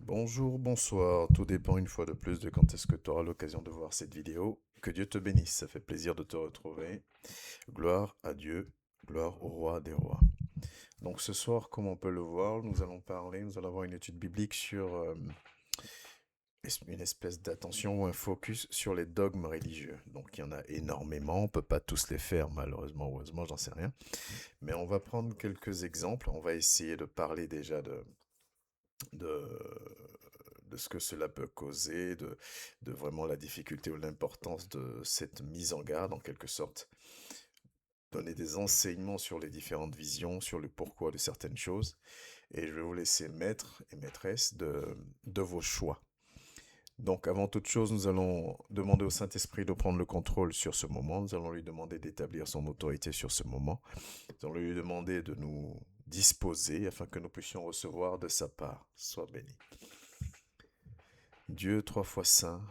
Bonjour, bonsoir, tout dépend une fois de plus de quand est-ce que tu auras l'occasion de voir cette vidéo. Que Dieu te bénisse, ça fait plaisir de te retrouver. Gloire à Dieu, gloire au roi des rois. Donc ce soir, comme on peut le voir, nous allons avoir une étude biblique sur une espèce d'attention ou un focus sur les dogmes religieux. Donc il y en a énormément, on peut pas tous les faire malheureusement ou heureusement, j'en sais rien. Mais on va prendre quelques exemples, on va essayer de parler déjà de, de ce que cela peut causer, de vraiment la difficulté ou l'importance de cette mise en garde en quelque sorte, donner des enseignements sur les différentes visions, sur le pourquoi de certaines choses, et je vais vous laisser maître et maîtresse de vos choix. Donc avant toute chose, nous allons demander au Saint-Esprit de prendre le contrôle sur ce moment, nous allons lui demander d'établir son autorité sur ce moment, nous allons lui demander de nous disposer afin que nous puissions recevoir de sa part. Sois béni. Dieu trois fois saint,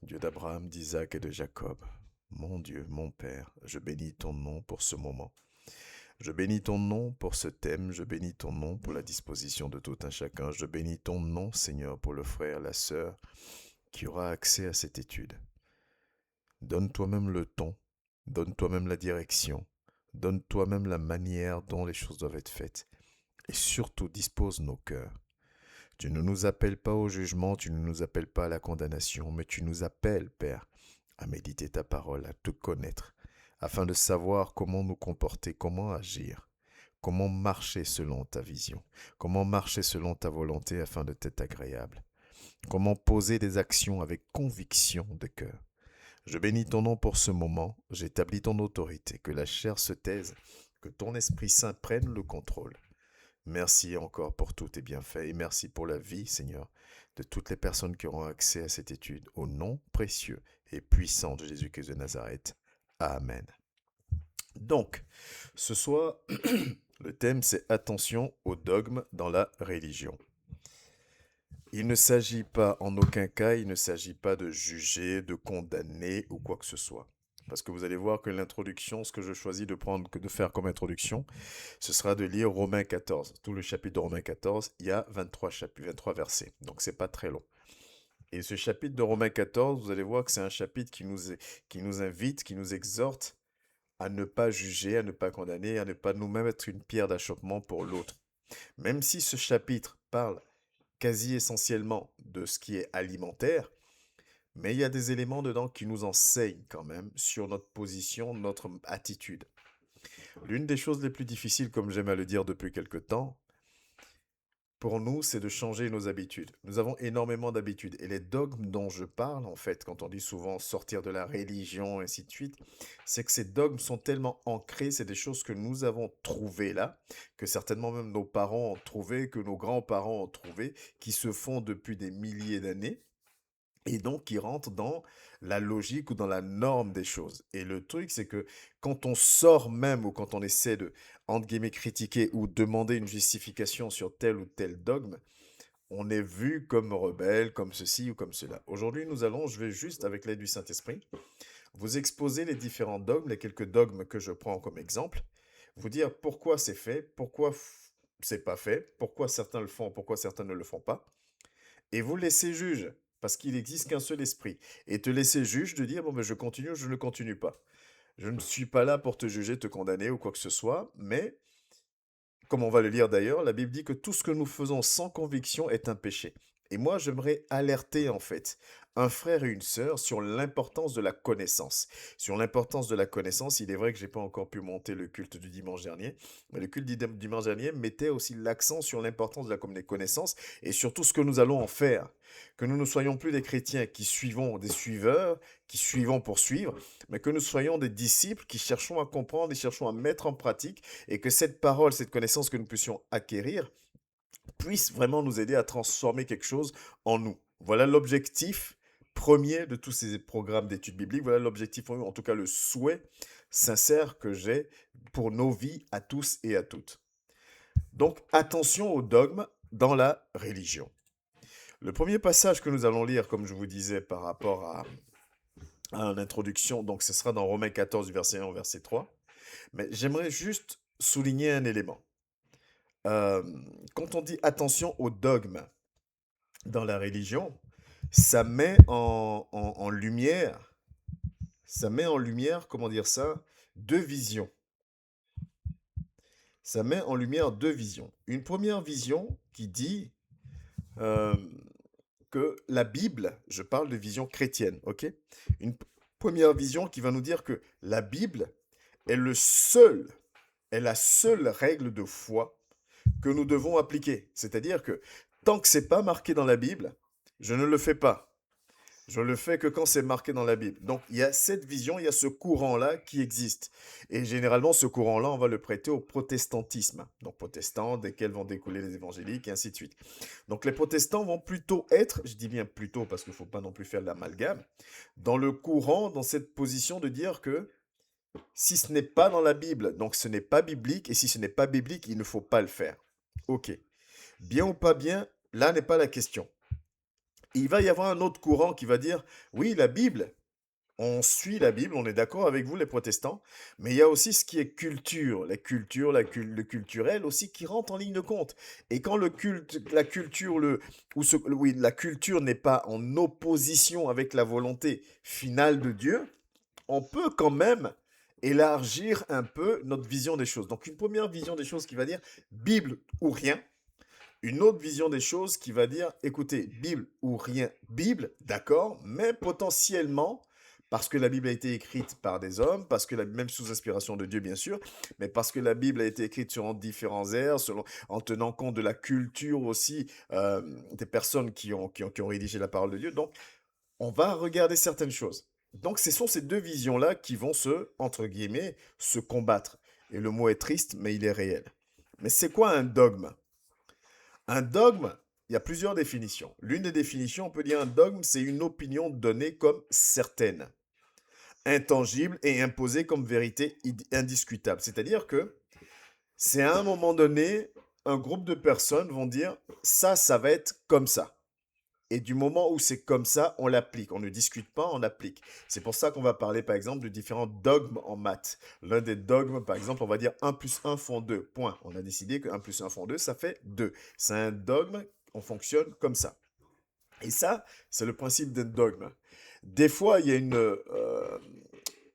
Dieu d'Abraham, d'Isaac et de Jacob, mon Dieu, mon Père, je bénis ton nom pour ce moment. Je bénis ton nom pour ce thème, je bénis ton nom pour la disposition de tout un chacun, je bénis ton nom, Seigneur, pour le frère, la sœur qui aura accès à cette étude. Donne toi-même le ton, donne toi-même la direction, donne toi-même la manière dont les choses doivent être faites, et surtout dispose nos cœurs. Tu ne nous appelles pas au jugement, tu ne nous appelles pas à la condamnation, mais tu nous appelles, Père, à méditer ta parole, à te connaître, afin de savoir comment nous comporter, comment agir, comment marcher selon ta vision, comment marcher selon ta volonté afin de t'être agréable, comment poser des actions avec conviction de cœur. Je bénis ton nom pour ce moment, j'établis ton autorité, que la chair se taise, que ton Esprit Saint prenne le contrôle. Merci encore pour tous tes bienfaits et merci pour la vie, Seigneur, de toutes les personnes qui auront accès à cette étude. Au nom précieux et puissant de Jésus-Christ de Nazareth. Amen. Donc, ce soir, le thème c'est attention aux dogmes dans la religion. Il ne s'agit pas, en aucun cas, il ne s'agit pas de juger, de condamner ou quoi que ce soit. Parce que vous allez voir que l'introduction, ce que je choisis de faire comme introduction, ce sera de lire Romains 14. Tout le chapitre de Romains 14, il y a 23 versets. Donc c'est pas très long. Et ce chapitre de Romains 14, vous allez voir que c'est un chapitre qui nous invite, qui nous exhorte à ne pas juger, à ne pas condamner, à ne pas nous-mêmes être une pierre d'achoppement pour l'autre. Même si ce chapitre parle quasi essentiellement de ce qui est alimentaire, mais il y a des éléments dedans qui nous enseignent quand même sur notre position, notre attitude. L'une des choses les plus difficiles, comme j'aime à le dire depuis quelque temps, pour nous, c'est de changer nos habitudes. Nous avons énormément d'habitudes. Et les dogmes dont je parle, en fait, quand on dit souvent sortir de la religion, ainsi de suite, c'est que ces dogmes sont tellement ancrés, c'est des choses que nous avons trouvées là, que certainement même nos parents ont trouvé, que nos grands-parents ont trouvé, qui se font depuis des milliers d'années et donc qui rentre dans la logique ou dans la norme des choses. Et le truc, c'est que quand on sort même ou quand on essaie de, entre guillemets, critiquer ou demander une justification sur tel ou tel dogme, on est vu comme rebelle, comme ceci ou comme cela. Aujourd'hui, je vais juste, avec l'aide du Saint-Esprit, vous exposer les différents dogmes, les quelques dogmes que je prends comme exemple, vous dire pourquoi c'est fait, pourquoi c'est pas fait, pourquoi certains le font, pourquoi certains ne le font pas, et vous laissez juge, parce qu'il n'existe qu'un seul esprit. Et te laisser juge de dire, bon, ben, je continue ou je ne continue pas. Je ne suis pas là pour te juger, te condamner ou quoi que ce soit, mais, comme on va le lire d'ailleurs, la Bible dit que tout ce que nous faisons sans conviction est un péché. Et moi, j'aimerais alerter en fait un frère et une sœur sur l'importance de la connaissance. Sur l'importance de la connaissance, il est vrai que j'ai pas encore pu monter le culte du dimanche dernier, mais le culte du dimanche dernier mettait aussi l'accent sur l'importance de la connaissance et surtout ce que nous allons en faire. Que nous ne soyons plus des chrétiens qui suivons des suiveurs, qui suivons pour suivre, mais que nous soyons des disciples qui cherchons à comprendre et cherchons à mettre en pratique et que cette parole, cette connaissance que nous puissions acquérir puisse vraiment nous aider à transformer quelque chose en nous. Voilà l'objectif premier de tous ces programmes d'études bibliques. Voilà l'objectif, premier, en tout cas le souhait sincère que j'ai pour nos vies à tous et à toutes. Donc attention aux dogmes dans la religion. Le premier passage que nous allons lire, comme je vous disais, par rapport à l'introduction, donc ce sera dans Romains 14, du verset 1 au verset 3. Mais j'aimerais juste souligner un élément. Euh, Quand on dit attention aux dogmes dans la religion, ça met en lumière, comment dire ça, deux visions. Ça met en lumière deux visions. Une première vision qui dit euh, que la Bible, je parle de vision chrétienne, ok? Une première vision qui va nous dire que la Bible est est la seule règle de foi que nous devons appliquer. C'est-à-dire que tant que c'est pas marqué dans la Bible, je ne le fais pas. Je le fais que quand c'est marqué dans la Bible. Donc il y a cette vision, il y a ce courant-là qui existe. Et généralement, ce courant-là, on va le prêter au protestantisme. Donc protestants, desquels vont découler les évangéliques, et ainsi de suite. Donc les protestants vont plutôt être, je dis bien plutôt parce qu'il ne faut pas non plus faire de l'amalgame, dans le courant, dans cette position de dire que si ce n'est pas dans la Bible, donc ce n'est pas biblique, et si ce n'est pas biblique, il ne faut pas le faire. Ok. Bien ou pas bien, là n'est pas la question. Il va y avoir un autre courant qui va dire, oui, la Bible, on suit la Bible, on est d'accord avec vous les protestants, mais il y a aussi ce qui est culture, la culture, le culturel aussi qui rentre en ligne de compte. Et quand le culte, la culture, oui, la culture n'est pas en opposition avec la volonté finale de Dieu, on peut quand même élargir un peu notre vision des choses. Donc une première vision des choses qui va dire Bible ou rien. Une autre vision des choses qui va dire, écoutez, Bible ou rien, Bible, d'accord, mais potentiellement, parce que la Bible a été écrite par des hommes, parce que même sous inspiration de Dieu, bien sûr, mais parce que la Bible a été écrite sur différents airs, en tenant compte de la culture aussi des personnes qui ont rédigé la parole de Dieu. Donc, on va regarder certaines choses. Donc, ce sont ces deux visions-là qui vont entre guillemets, se combattre. Et le mot est triste, mais il est réel. Mais c'est quoi un dogme? Un dogme, il y a plusieurs définitions. L'une des définitions, on peut dire un dogme, c'est une opinion donnée comme certaine, intangible et imposée comme vérité indiscutable. C'est-à-dire que c'est à un moment donné, un groupe de personnes vont dire ça va être comme ça. Et du moment où c'est comme ça, on l'applique. On ne discute pas, on applique. C'est pour ça qu'on va parler, par exemple, de différents dogmes en maths. L'un des dogmes, par exemple, on va dire 1 plus 1 font 2. Point. On a décidé que 1 plus 1 font 2, ça fait 2. C'est un dogme, on fonctionne comme ça. Et ça, c'est le principe d'un dogme. Des fois, il y a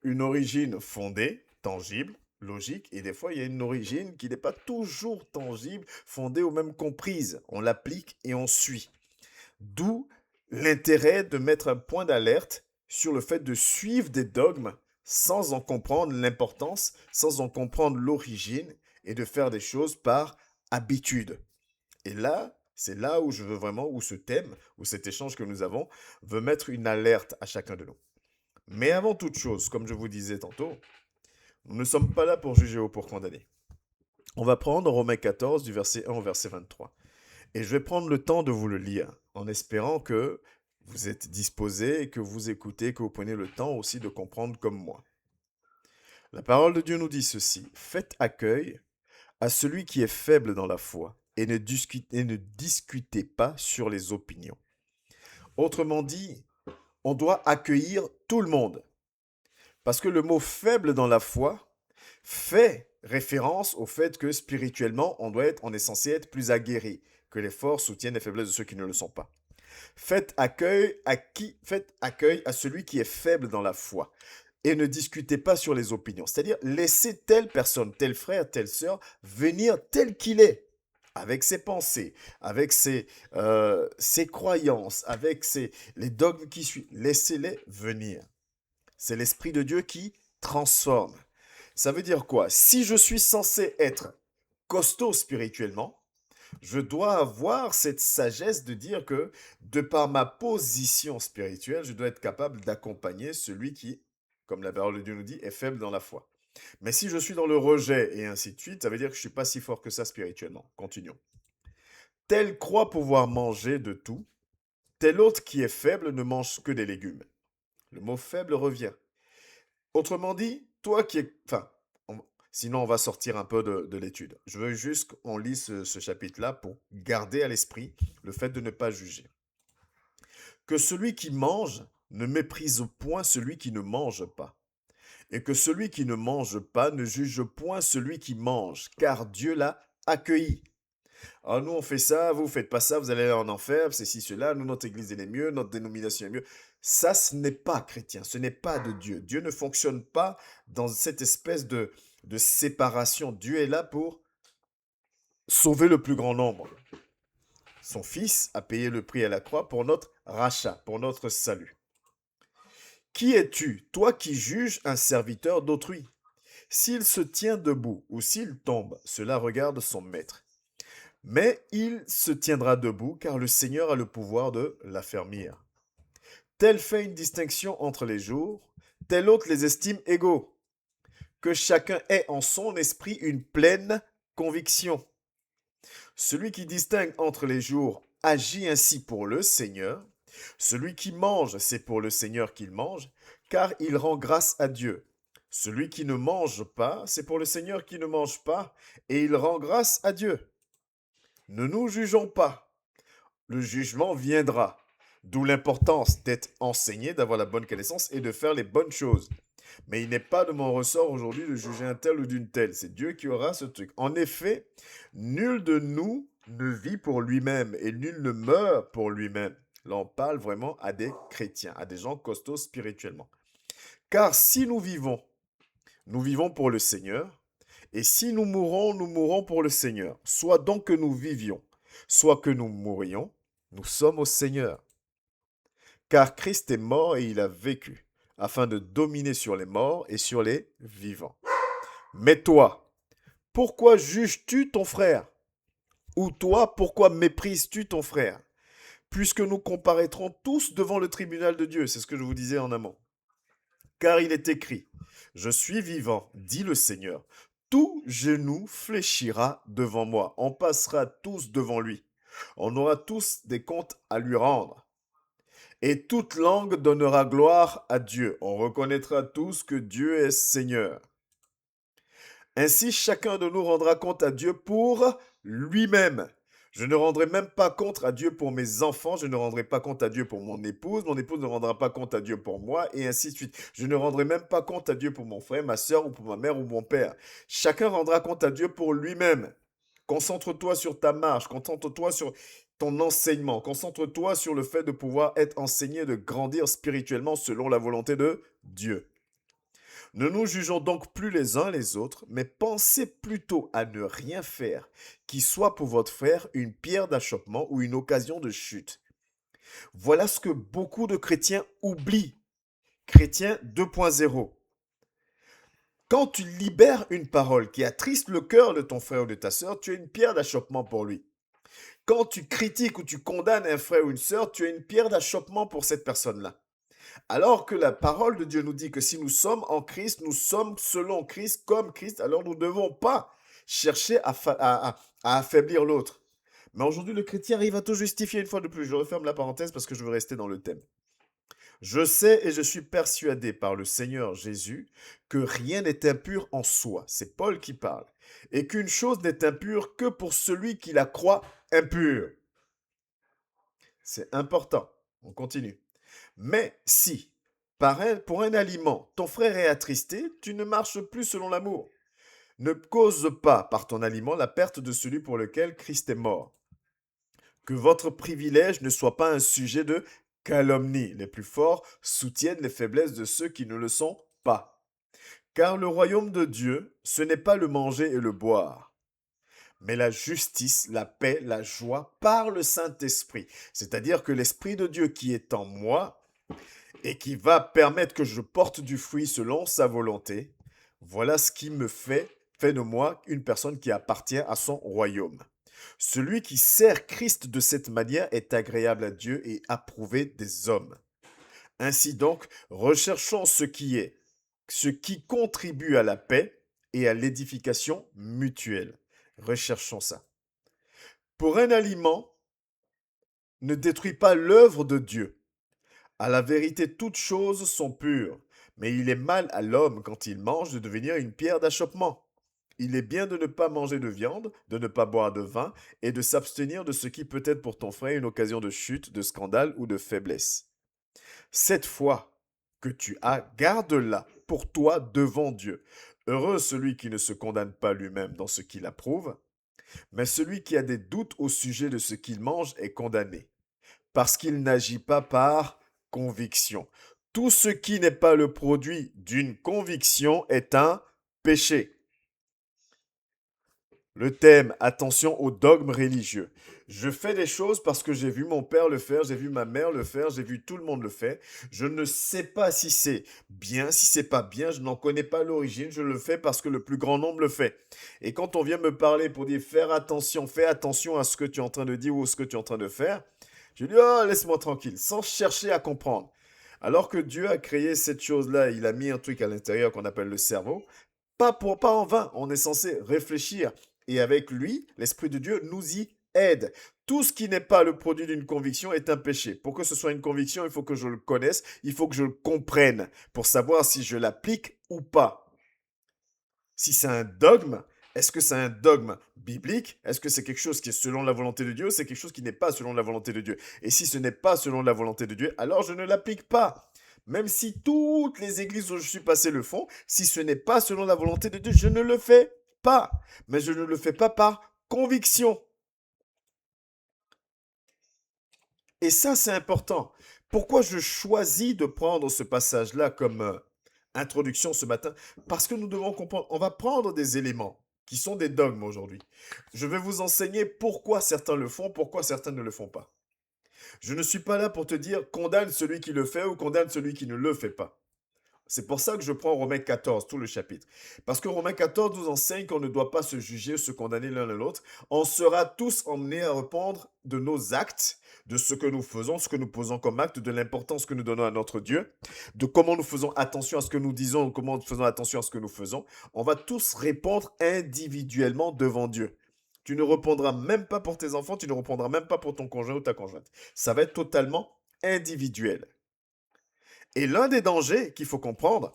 une origine fondée, tangible, logique, et des fois, il y a une origine qui n'est pas toujours tangible, fondée ou même comprise. On l'applique et on suit. D'où l'intérêt de mettre un point d'alerte sur le fait de suivre des dogmes sans en comprendre l'importance, sans en comprendre l'origine et de faire des choses par habitude. Et là, c'est là où je veux vraiment, où ce thème, où cet échange que nous avons, veut mettre une alerte à chacun de nous. Mais avant toute chose, comme je vous disais tantôt, nous ne sommes pas là pour juger ou pour condamner. On va prendre Romains 14 du verset 1 au verset 23. Et je vais prendre le temps de vous le lire, en espérant que vous êtes disposés et que vous écoutez, que vous prenez le temps aussi de comprendre comme moi. La parole de Dieu nous dit ceci: faites accueil à celui qui est faible dans la foi et ne discutez pas sur les opinions. Autrement dit, on doit accueillir tout le monde. Parce que le mot faible dans la foi fait référence au fait que spirituellement, on est censé être plus aguerri, que les forces soutiennent les faiblesses de ceux qui ne le sont pas. Faites accueil à qui? Faites accueil à celui qui est faible dans la foi. Et ne discutez pas sur les opinions. C'est-à-dire, laissez telle personne, tel frère, telle sœur, venir tel qu'il est. Avec ses pensées, avec ses croyances, avec les dogmes qui suivent. Laissez-les venir. C'est l'Esprit de Dieu qui transforme. Ça veut dire quoi? Si je suis censé être costaud spirituellement, je dois avoir cette sagesse de dire que, de par ma position spirituelle, je dois être capable d'accompagner celui qui, comme la parole de Dieu nous dit, est faible dans la foi. Mais si je suis dans le rejet et ainsi de suite, ça veut dire que je ne suis pas si fort que ça spirituellement. Continuons. Tel croit pouvoir manger de tout, tel autre qui est faible ne mange que des légumes. Le mot faible revient. Autrement dit, toi qui es... Enfin, sinon on va sortir un peu de l'étude. Je veux juste qu'on lise ce chapitre-là pour garder à l'esprit le fait de ne pas juger. Que celui qui mange ne méprise point celui qui ne mange pas, et que celui qui ne mange pas ne juge point celui qui mange, car Dieu l'a accueilli. Alors nous on fait ça, vous faites pas ça, vous allez aller en enfer, c'est ci, cela, nous notre église elle est mieux, notre dénomination est mieux. Ça, ce n'est pas chrétien, ce n'est pas de Dieu. Dieu ne fonctionne pas dans cette espèce de séparation. Dieu est là pour sauver le plus grand nombre. Son Fils a payé le prix à la croix pour notre rachat, pour notre salut. Qui es-tu, toi qui juges un serviteur d'autrui? S'il se tient debout ou s'il tombe, cela regarde son maître. Mais il se tiendra debout car le Seigneur a le pouvoir de l'affermir. Tel fait une distinction entre les jours, tel autre les estime égaux. Que chacun ait en son esprit une pleine conviction. Celui qui distingue entre les jours agit ainsi pour le Seigneur. Celui qui mange, c'est pour le Seigneur qu'il mange, car il rend grâce à Dieu. Celui qui ne mange pas, c'est pour le Seigneur qui ne mange pas, et il rend grâce à Dieu. Ne nous jugeons pas. Le jugement viendra. D'où l'importance d'être enseigné, d'avoir la bonne connaissance et de faire les bonnes choses. Mais il n'est pas de mon ressort aujourd'hui de juger un tel ou d'une telle. C'est Dieu qui aura ce truc. En effet, nul de nous ne vit pour lui-même et nul ne meurt pour lui-même. Là, on parle vraiment à des chrétiens, à des gens costauds spirituellement. Car si nous vivons pour le Seigneur. Et si nous mourrons pour le Seigneur. Soit donc que nous vivions, soit que nous mourions, nous sommes au Seigneur. Car Christ est mort et il a vécu, afin de dominer sur les morts et sur les vivants. Mais toi, pourquoi juges-tu ton frère? Ou toi, pourquoi méprises-tu ton frère? Puisque nous comparaîtrons tous devant le tribunal de Dieu, c'est ce que je vous disais en amont. Car il est écrit, je suis vivant, dit le Seigneur, tout genou fléchira devant moi, on passera tous devant lui, on aura tous des comptes à lui rendre. Et toute langue donnera gloire à Dieu. On reconnaîtra tous que Dieu est Seigneur. Ainsi, chacun de nous rendra compte à Dieu pour lui-même. Je ne rendrai même pas compte à Dieu pour mes enfants, je ne rendrai pas compte à Dieu pour mon épouse ne rendra pas compte à Dieu pour moi, et ainsi de suite. Je ne rendrai même pas compte à Dieu pour mon frère, ma soeur, ou pour ma mère, ou mon père. Chacun rendra compte à Dieu pour lui-même. Concentre-toi sur ta marche, concentre-toi sur ton enseignement, concentre-toi sur le fait de pouvoir être enseigné, de grandir spirituellement selon la volonté de Dieu. Ne nous jugeons donc plus les uns les autres, mais pensez plutôt à ne rien faire qui soit pour votre frère une pierre d'achoppement ou une occasion de chute. Voilà ce que beaucoup de chrétiens oublient. Chrétien 2.0. Quand tu libères une parole qui attriste le cœur de ton frère ou de ta sœur, tu es une pierre d'achoppement pour lui. Quand tu critiques ou tu condamnes un frère ou une sœur, tu es une pierre d'achoppement pour cette personne-là. Alors que la parole de Dieu nous dit que si nous sommes en Christ, nous sommes selon Christ, comme Christ, alors nous ne devons pas chercher à affaiblir l'autre. Mais aujourd'hui, le chrétien arrive à tout justifier une fois de plus. Je referme la parenthèse parce que je veux rester dans le thème. Je sais et je suis persuadé par le Seigneur Jésus que rien n'est impur en soi. C'est Paul qui parle. Et qu'une chose n'est impure que pour celui qui la croit impure. C'est important. On continue. Mais si, pour un aliment, ton frère est attristé, tu ne marches plus selon l'amour. Ne cause pas par ton aliment la perte de celui pour lequel Christ est mort. Que votre privilège ne soit pas un sujet de calomnie. Les plus forts soutiennent les faiblesses de ceux qui ne le sont pas. Car le royaume de Dieu, ce n'est pas le manger et le boire, mais la justice, la paix, la joie par le Saint-Esprit. C'est-à-dire que l'Esprit de Dieu qui est en moi et qui va permettre que je porte du fruit selon sa volonté, voilà ce qui me fait de moi une personne qui appartient à son royaume. Celui qui sert Christ de cette manière est agréable à Dieu et approuvé des hommes. Ainsi donc, recherchons ce qui contribue à la paix et à l'édification mutuelle. Recherchons ça. Pour un aliment, ne détruit pas l'œuvre de Dieu. À la vérité, toutes choses sont pures, mais il est mal à l'homme quand il mange de devenir une pierre d'achoppement. Il est bien de ne pas manger de viande, de ne pas boire de vin, et de s'abstenir de ce qui peut être pour ton frère une occasion de chute, de scandale ou de faiblesse. Cette foi que tu as, garde-la pour toi devant Dieu. Heureux celui qui ne se condamne pas lui-même dans ce qu'il approuve, mais celui qui a des doutes au sujet de ce qu'il mange est condamné, parce qu'il n'agit pas par conviction. Tout ce qui n'est pas le produit d'une conviction est un péché. Le thème, attention aux dogmes religieux. Je fais des choses parce que j'ai vu mon père le faire, j'ai vu ma mère le faire, j'ai vu tout le monde le faire. Je ne sais pas si c'est bien, si c'est pas bien, je n'en connais pas l'origine, je le fais parce que le plus grand nombre le fait. Et quand on vient me parler pour dire faire attention, fais attention à ce que tu es en train de dire ou ce que tu es en train de faire, je dis oh, laisse-moi tranquille, sans chercher à comprendre. Alors que Dieu a créé cette chose-là, il a mis un truc à l'intérieur qu'on appelle le cerveau, pas en vain, on est censé réfléchir. Et avec lui, l'Esprit de Dieu nous y aide. Tout ce qui n'est pas le produit d'une conviction est un péché. Pour que ce soit une conviction, il faut que je le connaisse, il faut que je le comprenne pour savoir si je l'applique ou pas. Si c'est un dogme, est-ce que c'est un dogme biblique? Est-ce que c'est quelque chose qui est selon la volonté de Dieu ou c'est quelque chose qui n'est pas selon la volonté de Dieu? Et si ce n'est pas selon la volonté de Dieu, alors je ne l'applique pas. Même si toutes les églises où je suis passé le font, si ce n'est pas selon la volonté de Dieu, je ne le fais pas. Mais je ne le fais pas par conviction. Et ça, c'est important. Pourquoi je choisis de prendre ce passage-là comme introduction ce matin? Parce que nous devons comprendre, on va prendre des éléments qui sont des dogmes aujourd'hui. Je vais vous enseigner pourquoi certains le font, pourquoi certains ne le font pas. Je ne suis pas là pour te dire condamne celui qui le fait ou condamne celui qui ne le fait pas. C'est pour ça que je prends Romains 14, tout le chapitre. Parce que Romains 14 nous enseigne qu'on ne doit pas se juger, se condamner l'un l'autre. On sera tous emmenés à répondre de nos actes, de ce que nous faisons, ce que nous posons comme acte, de l'importance que nous donnons à notre Dieu, de comment nous faisons attention à ce que nous disons, comment nous faisons attention à ce que nous faisons. On va tous répondre individuellement devant Dieu. Tu ne répondras même pas pour tes enfants, tu ne répondras même pas pour ton conjoint ou ta conjointe. Ça va être totalement individuel. Et l'un des dangers qu'il faut comprendre,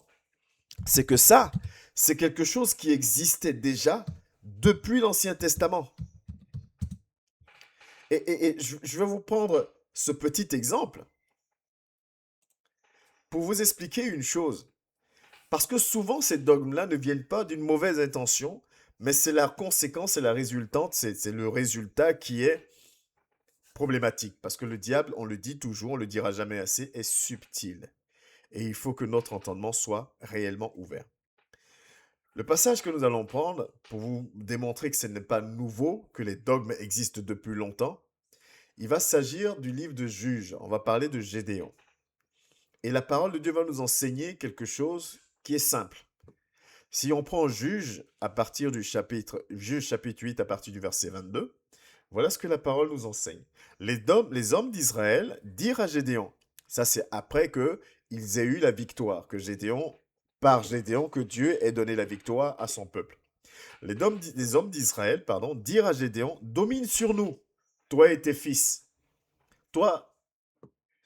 c'est que ça, c'est quelque chose qui existait déjà depuis l'Ancien Testament. Et je vais vous prendre ce petit exemple pour vous expliquer une chose. Parce que souvent, ces dogmes-là ne viennent pas d'une mauvaise intention, mais c'est la conséquence et la résultante, c'est le résultat qui est problématique. Parce que le diable, on le dit toujours, on le dira jamais assez, est subtil. Et il faut que notre entendement soit réellement ouvert. Le passage que nous allons prendre, pour vous démontrer que ce n'est pas nouveau, que les dogmes existent depuis longtemps, il va s'agir du livre de Juges. On va parler de Gédéon. Et la parole de Dieu va nous enseigner quelque chose qui est simple. Si on prend Juges à partir du Juges chapitre 8 à partir du verset 22, voilà ce que la parole nous enseigne. Les hommes d'Israël dirent à Gédéon, ça c'est après qu'ils aient eu la victoire, par Gédéon, que Dieu ait donné la victoire à son peuple. Les hommes d'Israël, dirent à Gédéon, domine sur nous, toi et tes fils. Toi,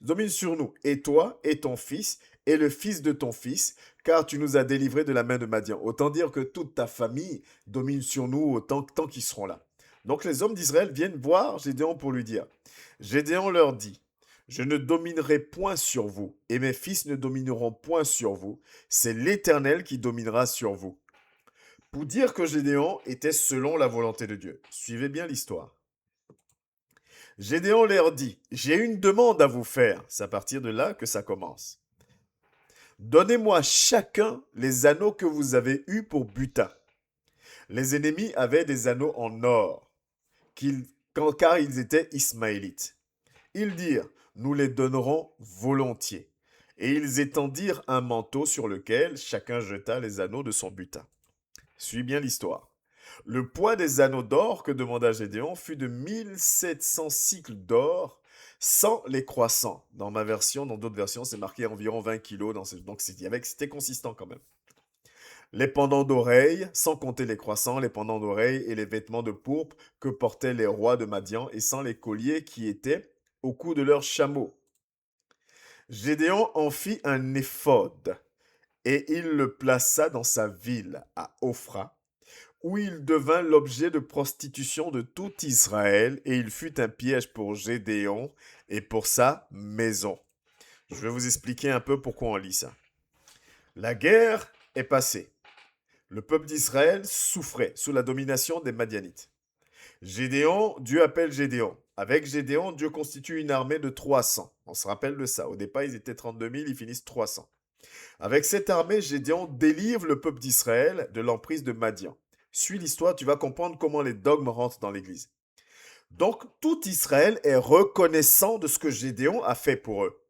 domine sur nous, et toi et ton fils, et le fils de ton fils, car tu nous as délivrés de la main de Madian. Autant dire que toute ta famille domine sur nous tant qu'ils seront là. Donc les hommes d'Israël viennent voir Gédéon pour lui dire. Gédéon leur dit, je ne dominerai point sur vous, et mes fils ne domineront point sur vous. C'est l'Éternel qui dominera sur vous. Pour dire que Gédéon était selon la volonté de Dieu. Suivez bien l'histoire. Gédéon leur dit, j'ai une demande à vous faire. C'est à partir de là que ça commence. Donnez-moi chacun les anneaux que vous avez eus pour butin. Les ennemis avaient des anneaux en or, car ils étaient ismaélites. Ils dirent, nous les donnerons volontiers. Et ils étendirent un manteau sur lequel chacun jeta les anneaux de son butin. Suis bien l'histoire. Le poids des anneaux d'or que demanda Gédéon fut de 1700 cycles d'or, sans les croissants. Dans ma version, dans d'autres versions, c'est marqué environ 20 kilos. Donc c'était consistant quand même. les pendants d'oreilles, sans compter les croissants, les pendants d'oreilles et les vêtements de pourpre que portaient les rois de Madian, et sans les colliers qui étaient au cou de leurs chameaux. Gédéon en fit un éphod, et il le plaça dans sa ville, à Ophra, où il devint l'objet de prostitution de tout Israël, et il fut un piège pour Gédéon et pour sa maison. Je vais vous expliquer un peu pourquoi on lit ça. La guerre est passée. Le peuple d'Israël souffrait sous la domination des Madianites. Gédéon, Dieu appelle Gédéon. Avec Gédéon, Dieu constitue une armée de 300. On se rappelle de ça. Au départ, ils étaient 32 000, ils finissent 300. Avec cette armée, Gédéon délivre le peuple d'Israël de l'emprise de Madian. Suis l'histoire, tu vas comprendre comment les dogmes rentrent dans l'Église. Donc, tout Israël est reconnaissant de ce que Gédéon a fait pour eux.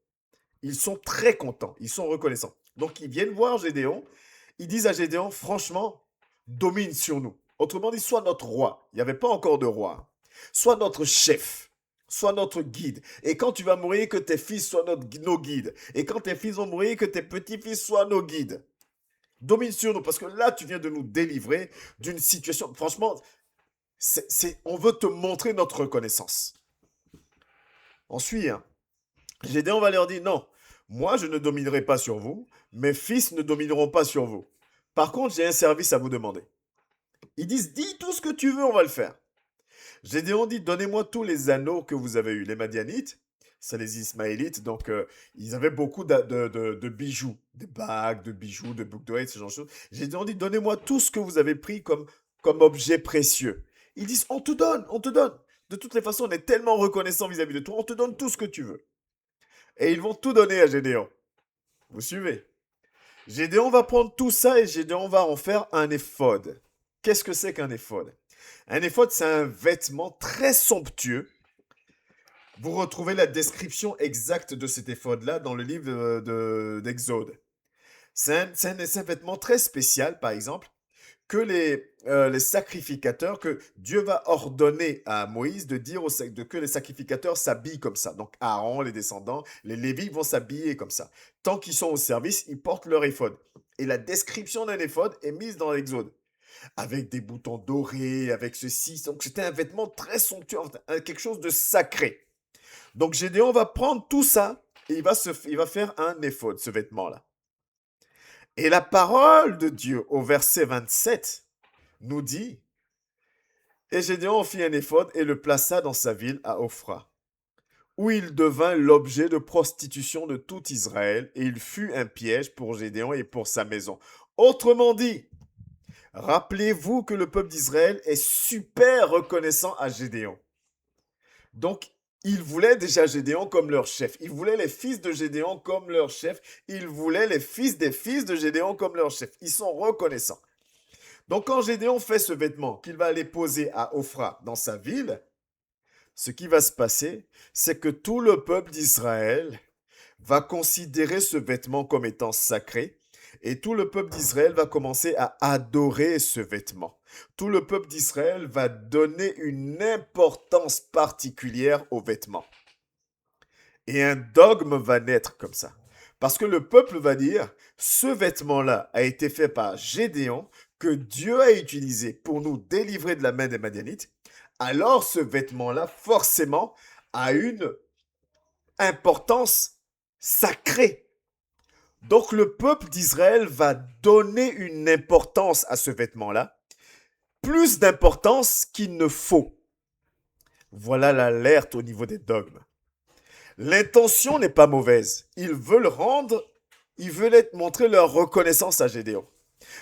Ils sont très contents, ils sont reconnaissants. Donc, ils viennent voir Gédéon, ils disent à Gédéon, franchement, domine sur nous. Autrement dit, sois notre roi. Il n'y avait pas encore de roi. Sois notre chef. Sois notre guide. Et quand tu vas mourir, que tes fils soient nos guides. Et quand tes fils vont mourir, que tes petits-fils soient nos guides. Domine sur nous, parce que là, tu viens de nous délivrer d'une situation. Franchement, on veut te montrer notre reconnaissance. Ensuite, Gédéon va leur dire, non, moi, je ne dominerai pas sur vous. Mes fils ne domineront pas sur vous. Par contre, j'ai un service à vous demander. Ils disent, dis tout ce que tu veux, on va le faire. Gédéon dit, donnez-moi tous les anneaux que vous avez eus. Les Madianites, c'est les Ismaélites, donc ils avaient beaucoup de bijoux, des bagues, de bijoux, de boucles d'oreilles, ce genre de choses. Gédéon dit, donnez-moi tout ce que vous avez pris comme objet précieux. Ils disent, on te donne, on te donne. De toutes les façons, on est tellement reconnaissant vis-à-vis de toi, on te donne tout ce que tu veux. Et ils vont tout donner à Gédéon. Vous suivez? Gédéon va prendre tout ça et Gédéon va en faire un éphod. Qu'est-ce que c'est qu'un éphod? Un éphod, c'est un vêtement très somptueux. Vous retrouvez la description exacte de cet éphod-là dans le livre d'Exode. C'est un vêtement très spécial, par exemple, que les sacrificateurs, que Dieu va ordonner à Moïse de dire que les sacrificateurs s'habillent comme ça. Donc Aaron, les descendants, les Lévites vont s'habiller comme ça. Tant qu'ils sont au service, ils portent leur éphod. Et la description d'un éphod est mise dans l'Exode. Avec des boutons dorés, avec ceci. Donc c'était un vêtement très somptueux, quelque chose de sacré. Donc Gédéon va prendre tout ça et il va faire un éphod, ce vêtement-là. Et la parole de Dieu au verset 27 nous dit, et Gédéon fit un éphod et le plaça dans sa ville à Ophra, où il devint l'objet de prostitution de tout Israël, et il fut un piège pour Gédéon et pour sa maison. Autrement dit, rappelez-vous que le peuple d'Israël est super reconnaissant à Gédéon. Donc, ils voulaient déjà Gédéon comme leur chef. Ils voulaient les fils de Gédéon comme leur chef. Ils voulaient les fils des fils de Gédéon comme leur chef. Ils sont reconnaissants. Donc, quand Gédéon fait ce vêtement qu'il va aller poser à Ophra dans sa ville, ce qui va se passer, c'est que tout le peuple d'Israël va considérer ce vêtement comme étant sacré. Et tout le peuple d'Israël va commencer à adorer ce vêtement. Tout le peuple d'Israël va donner une importance particulière au vêtement. Et un dogme va naître comme ça. Parce que le peuple va dire, ce vêtement-là a été fait par Gédéon, que Dieu a utilisé pour nous délivrer de la main des Madianites. Alors ce vêtement-là, forcément, a une importance sacrée. Donc le peuple d'Israël va donner une importance à ce vêtement-là, plus d'importance qu'il ne faut. Voilà l'alerte au niveau des dogmes. L'intention n'est pas mauvaise. Ils veulent montrer leur reconnaissance à Gédéon.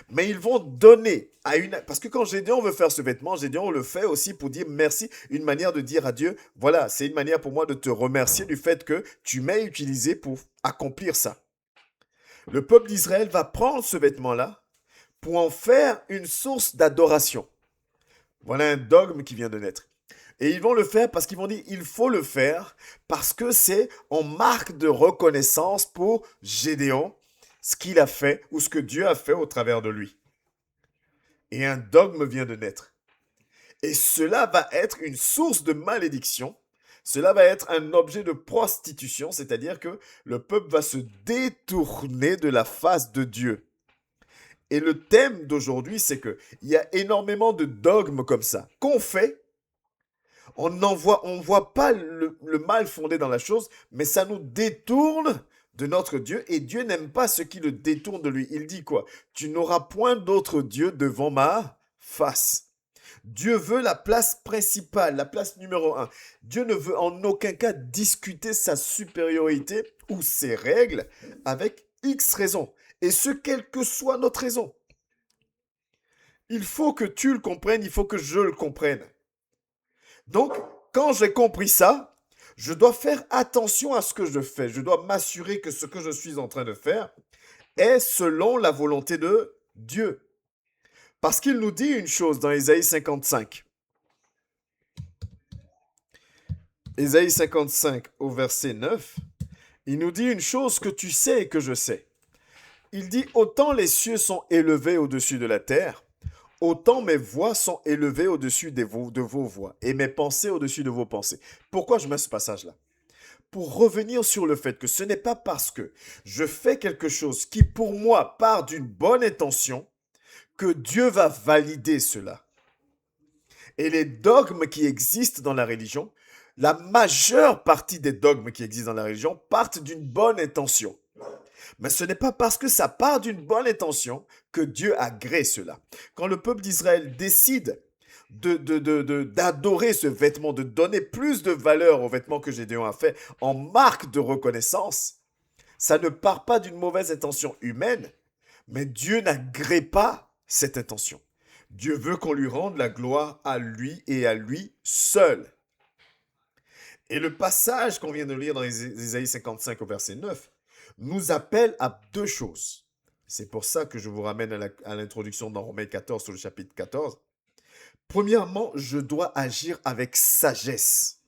Mais ils vont donner à parce que quand Gédéon veut faire ce vêtement, Gédéon le fait aussi pour dire merci, une manière de dire à Dieu, voilà, c'est une manière pour moi de te remercier du fait que tu m'as utilisé pour accomplir ça. Le peuple d'Israël va prendre ce vêtement-là pour en faire une source d'adoration. Voilà un dogme qui vient de naître. Et ils vont le faire parce qu'ils vont dire, il faut le faire parce que c'est en marque de reconnaissance pour Gédéon, ce qu'il a fait ou ce que Dieu a fait au travers de lui. Et un dogme vient de naître. Et cela va être une source de malédiction. Cela va être un objet de prostitution, c'est-à-dire que le peuple va se détourner de la face de Dieu. Et le thème d'aujourd'hui, c'est que il y a énormément de dogmes comme ça qu'on fait. On voit pas le mal fondé dans la chose, mais ça nous détourne de notre Dieu. Et Dieu n'aime pas ce qui le détourne de lui. Il dit quoi? Tu n'auras point d'autre Dieu devant ma face. Dieu veut la place principale, la place numéro un. Dieu ne veut en aucun cas discuter sa supériorité ou ses règles avec X raisons. Et ce, quelle que soit notre raison. Il faut que tu le comprennes, il faut que je le comprenne. Donc, quand j'ai compris ça, je dois faire attention à ce que je fais. Je dois m'assurer que ce que je suis en train de faire est selon la volonté de Dieu. Parce qu'il nous dit une chose dans Ésaïe 55. Ésaïe 55 au verset 9, il nous dit une chose que tu sais et que je sais. Il dit, autant les cieux sont élevés au-dessus de la terre, autant mes voix sont élevées au-dessus de vos voix et mes pensées au-dessus de vos pensées. Pourquoi je mets ce passage-là? Pour revenir sur le fait que ce n'est pas parce que je fais quelque chose qui pour moi part d'une bonne intention que Dieu va valider cela. Et les dogmes qui existent dans la religion, la majeure partie des dogmes qui existent dans la religion partent d'une bonne intention. Mais ce n'est pas parce que ça part d'une bonne intention que Dieu agrée cela. Quand le peuple d'Israël décide d'adorer ce vêtement, de donner plus de valeur au vêtement que Gédéon a fait en marque de reconnaissance, ça ne part pas d'une mauvaise intention humaine, mais Dieu n'agrée pas cette intention. Dieu veut qu'on lui rende la gloire à lui et à lui seul. Et le passage qu'on vient de lire dans Ésaïe 55 au verset 9 nous appelle à deux choses. C'est pour ça que je vous ramène à l'introduction dans Romains 14 sur le chapitre 14. Premièrement, je dois agir avec sagesse.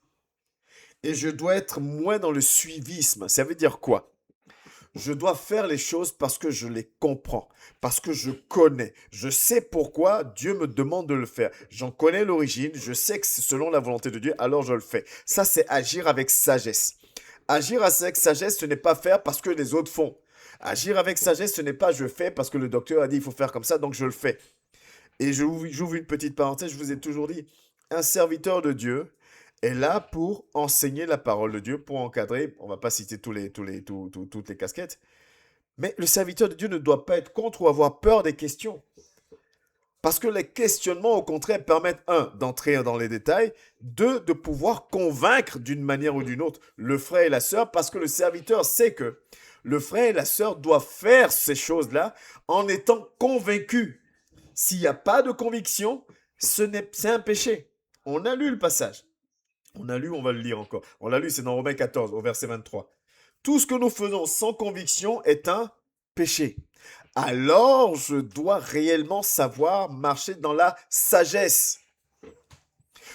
Et je dois être moins dans le suivisme. Ça veut dire quoi? Je dois faire les choses parce que je les comprends, parce que je connais. Je sais pourquoi Dieu me demande de le faire. J'en connais l'origine, je sais que c'est selon la volonté de Dieu, alors je le fais. Ça, c'est agir avec sagesse. Agir avec sagesse, ce n'est pas faire parce que les autres font. Agir avec sagesse, ce n'est pas je fais parce que le docteur a dit il faut faire comme ça, donc je le fais. Et j'ouvre une petite parenthèse, je vous ai toujours dit, un serviteur de Dieu est là pour enseigner la parole de Dieu, pour encadrer, on ne va pas citer toutes les casquettes, mais le serviteur de Dieu ne doit pas être contre ou avoir peur des questions. Parce que les questionnements, au contraire, permettent, un, d'entrer dans les détails, deux, de pouvoir convaincre d'une manière ou d'une autre le frère et la sœur, parce que le serviteur sait que le frère et la sœur doivent faire ces choses-là en étant convaincus. S'il n'y a pas de conviction, c'est un péché. On a lu le passage. On a lu, on va le lire encore. On l'a lu, c'est dans Romains 14, au verset 23. Tout ce que nous faisons sans conviction est un péché. Alors, je dois réellement savoir marcher dans la sagesse.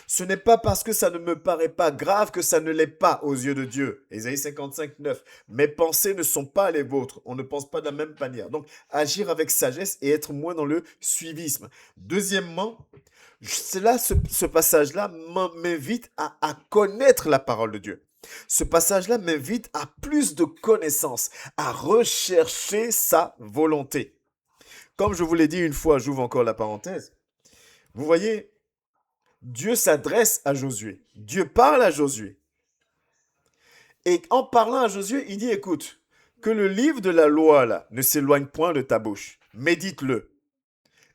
Ce n'est pas parce que ça ne me paraît pas grave que ça ne l'est pas aux yeux de Dieu. Ésaïe 55, 9. Mes pensées ne sont pas les vôtres. On ne pense pas de la même manière. Donc, agir avec sagesse et être moins dans le suivisme. Deuxièmement, ce passage-là m'invite à connaître la parole de Dieu. Ce passage-là m'invite à plus de connaissances, à rechercher sa volonté. Comme je vous l'ai dit une fois, j'ouvre encore la parenthèse. Vous voyez, Dieu s'adresse à Josué. Dieu parle à Josué. Et en parlant à Josué, il dit, écoute, que le livre de la loi là ne s'éloigne point de ta bouche. Médite-le.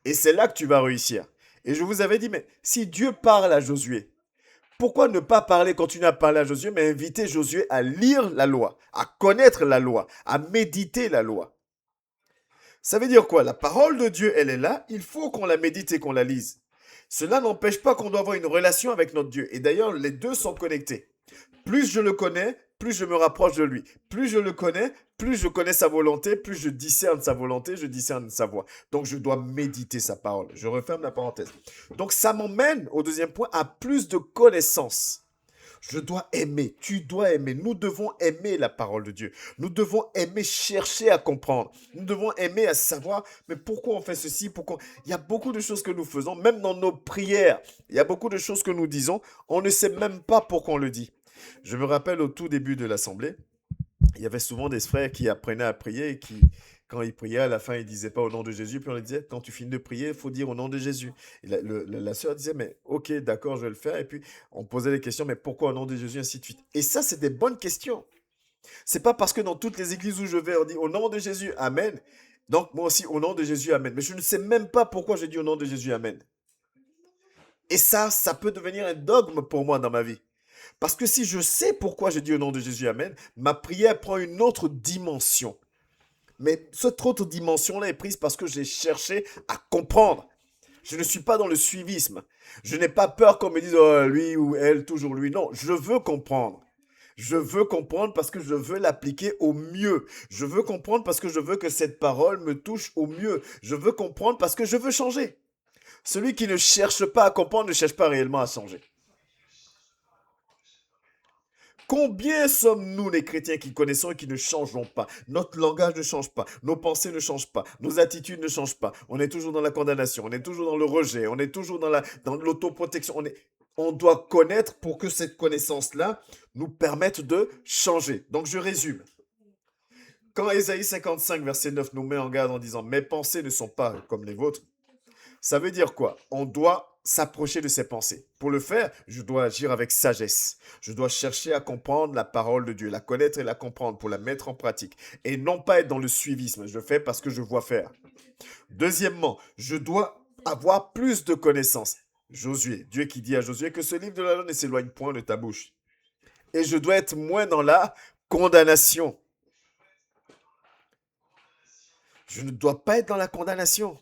Et c'est là que tu vas réussir. Et je vous avais dit, mais si Dieu parle à Josué, pourquoi ne pas continuer à parler à Josué, mais inviter Josué à lire la loi, à connaître la loi, à méditer la loi? Ça veut dire quoi? La parole de Dieu, elle est là, il faut qu'on la médite et qu'on la lise. Cela n'empêche pas qu'on doit avoir une relation avec notre Dieu. Et d'ailleurs, les deux sont connectés. Plus je le connais, plus je me rapproche de lui. Plus je le connais, plus je connais sa volonté, plus je discerne sa volonté, je discerne sa voix. Donc, je dois méditer sa parole. Je referme la parenthèse. Donc, ça m'emmène au deuxième point à plus de connaissances. Je dois aimer, tu dois aimer. Nous devons aimer la parole de Dieu. Nous devons aimer chercher à comprendre. Nous devons aimer à savoir, mais pourquoi on fait ceci, pourquoi... Il y a beaucoup de choses que nous faisons, même dans nos prières. Il y a beaucoup de choses que nous disons, on ne sait même pas pourquoi on le dit. Je me rappelle au tout début de l'assemblée, il y avait souvent des frères qui apprenaient à prier et qui, quand il priait, à la fin, il disait pas au nom de Jésus, puis on lui disait, quand tu finis de prier, il faut dire au nom de Jésus. Et la sœur disait, mais ok, d'accord, je vais le faire. Et puis, on posait les questions, mais pourquoi au nom de Jésus, ainsi de suite. Et ça, c'est des bonnes questions. C'est pas parce que dans toutes les églises où je vais, on dit au nom de Jésus, Amen. Donc, moi aussi, au nom de Jésus, Amen. Mais je ne sais même pas pourquoi je dis au nom de Jésus, Amen. Et ça peut devenir un dogme pour moi dans ma vie. Parce que si je sais pourquoi je dis au nom de Jésus, Amen, ma prière prend une autre dimension. Mais cette autre dimension-là est prise parce que j'ai cherché à comprendre. Je ne suis pas dans le suivisme. Je n'ai pas peur qu'on me dise oh, lui ou elle, toujours lui. Non, je veux comprendre. Je veux comprendre parce que je veux l'appliquer au mieux. Je veux comprendre parce que je veux que cette parole me touche au mieux. Je veux comprendre parce que je veux changer. Celui qui ne cherche pas à comprendre ne cherche pas réellement à changer. Combien sommes-nous les chrétiens qui connaissons et qui ne changeons pas? Notre langage ne change pas, nos pensées ne changent pas, nos attitudes ne changent pas. On est toujours dans la condamnation, on est toujours dans le rejet, on est toujours dans l'autoprotection. On doit connaître pour que cette connaissance-là nous permette de changer. Donc je résume. Quand Ésaïe 55, verset 9 nous met en garde en disant « Mes pensées ne sont pas comme les vôtres », ça veut dire quoi? On doit s'approcher de ses pensées. Pour le faire, je dois agir avec sagesse. Je dois chercher à comprendre la parole de Dieu, la connaître et la comprendre pour la mettre en pratique. Et non pas être dans le suivisme. Je fais parce que je vois faire. Deuxièmement, je dois avoir plus de connaissances. Josué, Dieu qui dit à Josué que ce livre de la loi ne s'éloigne point de ta bouche. Et je dois être moins dans la condamnation. Je ne dois pas être dans la condamnation.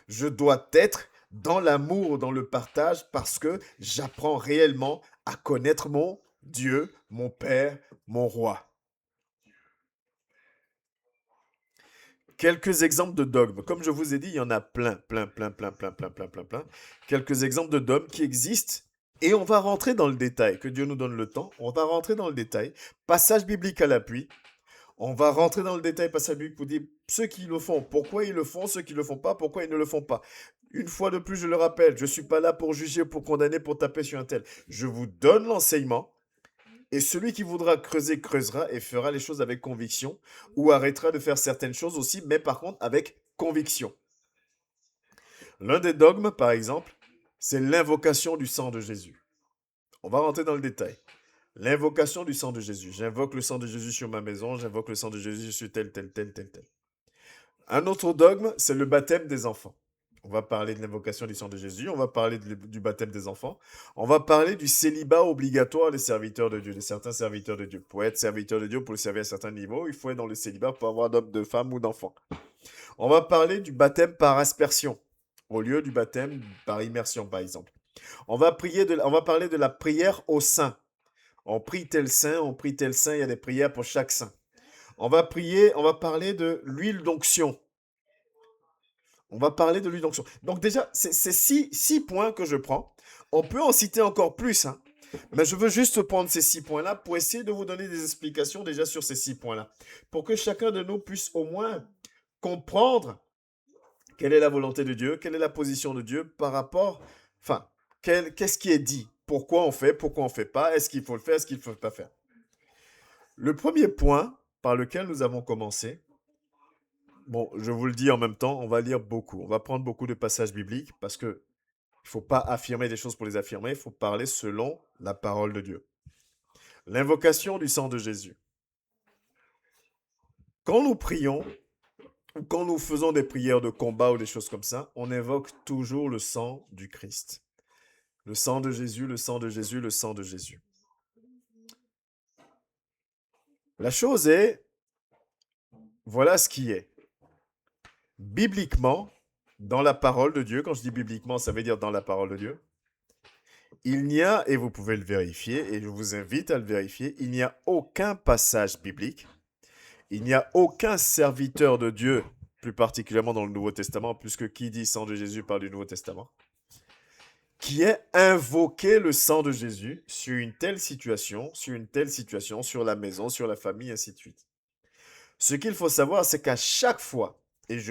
Je dois être dans l'amour, dans le partage, parce que j'apprends réellement à connaître mon Dieu, mon Père, mon Roi. Quelques exemples de dogmes. Comme je vous ai dit, il y en a plein. Quelques exemples de dogmes qui existent. Et on va rentrer dans le détail. Que Dieu nous donne le temps. On va rentrer dans le détail. Passage biblique à l'appui. On va rentrer dans le détail passage biblique pour dire ceux qui le font, pourquoi ils le font, ceux qui ne le font pas, pourquoi ils ne le font pas. Une fois de plus, je le rappelle, je ne suis pas là pour juger, pour condamner, pour taper sur un tel. Je vous donne l'enseignement et celui qui voudra creuser, creusera et fera les choses avec conviction ou arrêtera de faire certaines choses aussi, mais par contre avec conviction. L'un des dogmes, par exemple, c'est l'invocation du sang de Jésus. On va rentrer dans le détail. L'invocation du sang de Jésus. J'invoque le sang de Jésus sur ma maison, j'invoque le sang de Jésus sur tel. Un autre dogme, c'est le baptême des enfants. On va parler de l'invocation du sang de Jésus, on va parler du baptême des enfants, on va parler du célibat obligatoire des serviteurs de Dieu, de certains serviteurs de Dieu. Pour être serviteur de Dieu, pour le servir à certains niveaux, il faut être dans le célibat pour avoir d'hommes, de femmes ou d'enfants. On va parler du baptême par aspersion, au lieu du baptême par immersion, par exemple. On va parler de la prière au saint. On prie tel saint, il y a des prières pour chaque saint. On va parler de l'huile d'onction. Donc déjà, c'est six points que je prends. On peut en citer encore plus, hein, mais je veux juste prendre ces 6 points-là pour essayer de vous donner des explications déjà sur ces 6 points-là. Pour que chacun de nous puisse au moins comprendre quelle est la volonté de Dieu, quelle est la position de Dieu par rapport, enfin, qu'est-ce qui est dit, pourquoi on fait pas, est-ce qu'il faut le faire, est-ce qu'il ne faut pas faire. Le premier point par lequel nous avons commencé, bon, je vous le dis en même temps, on va lire beaucoup, on va prendre beaucoup de passages bibliques parce que il ne faut pas affirmer des choses pour les affirmer, il faut parler selon la parole de Dieu. L'invocation du sang de Jésus. Quand nous prions, ou quand nous faisons des prières de combat ou des choses comme ça, on invoque toujours le sang du Christ. Le sang de Jésus, le sang de Jésus, le sang de Jésus. La chose est, voilà ce qui est. Bibliquement, dans la parole de Dieu, quand je dis bibliquement, ça veut dire dans la parole de Dieu, il n'y a, et vous pouvez le vérifier, et je vous invite à le vérifier, il n'y a aucun passage biblique, il n'y a aucun serviteur de Dieu, plus particulièrement dans le Nouveau Testament, puisque qui dit sang de Jésus parle du Nouveau Testament, qui ait invoqué le sang de Jésus sur une telle situation, sur la maison, sur la famille, ainsi de suite. Ce qu'il faut savoir, c'est qu'à chaque fois, et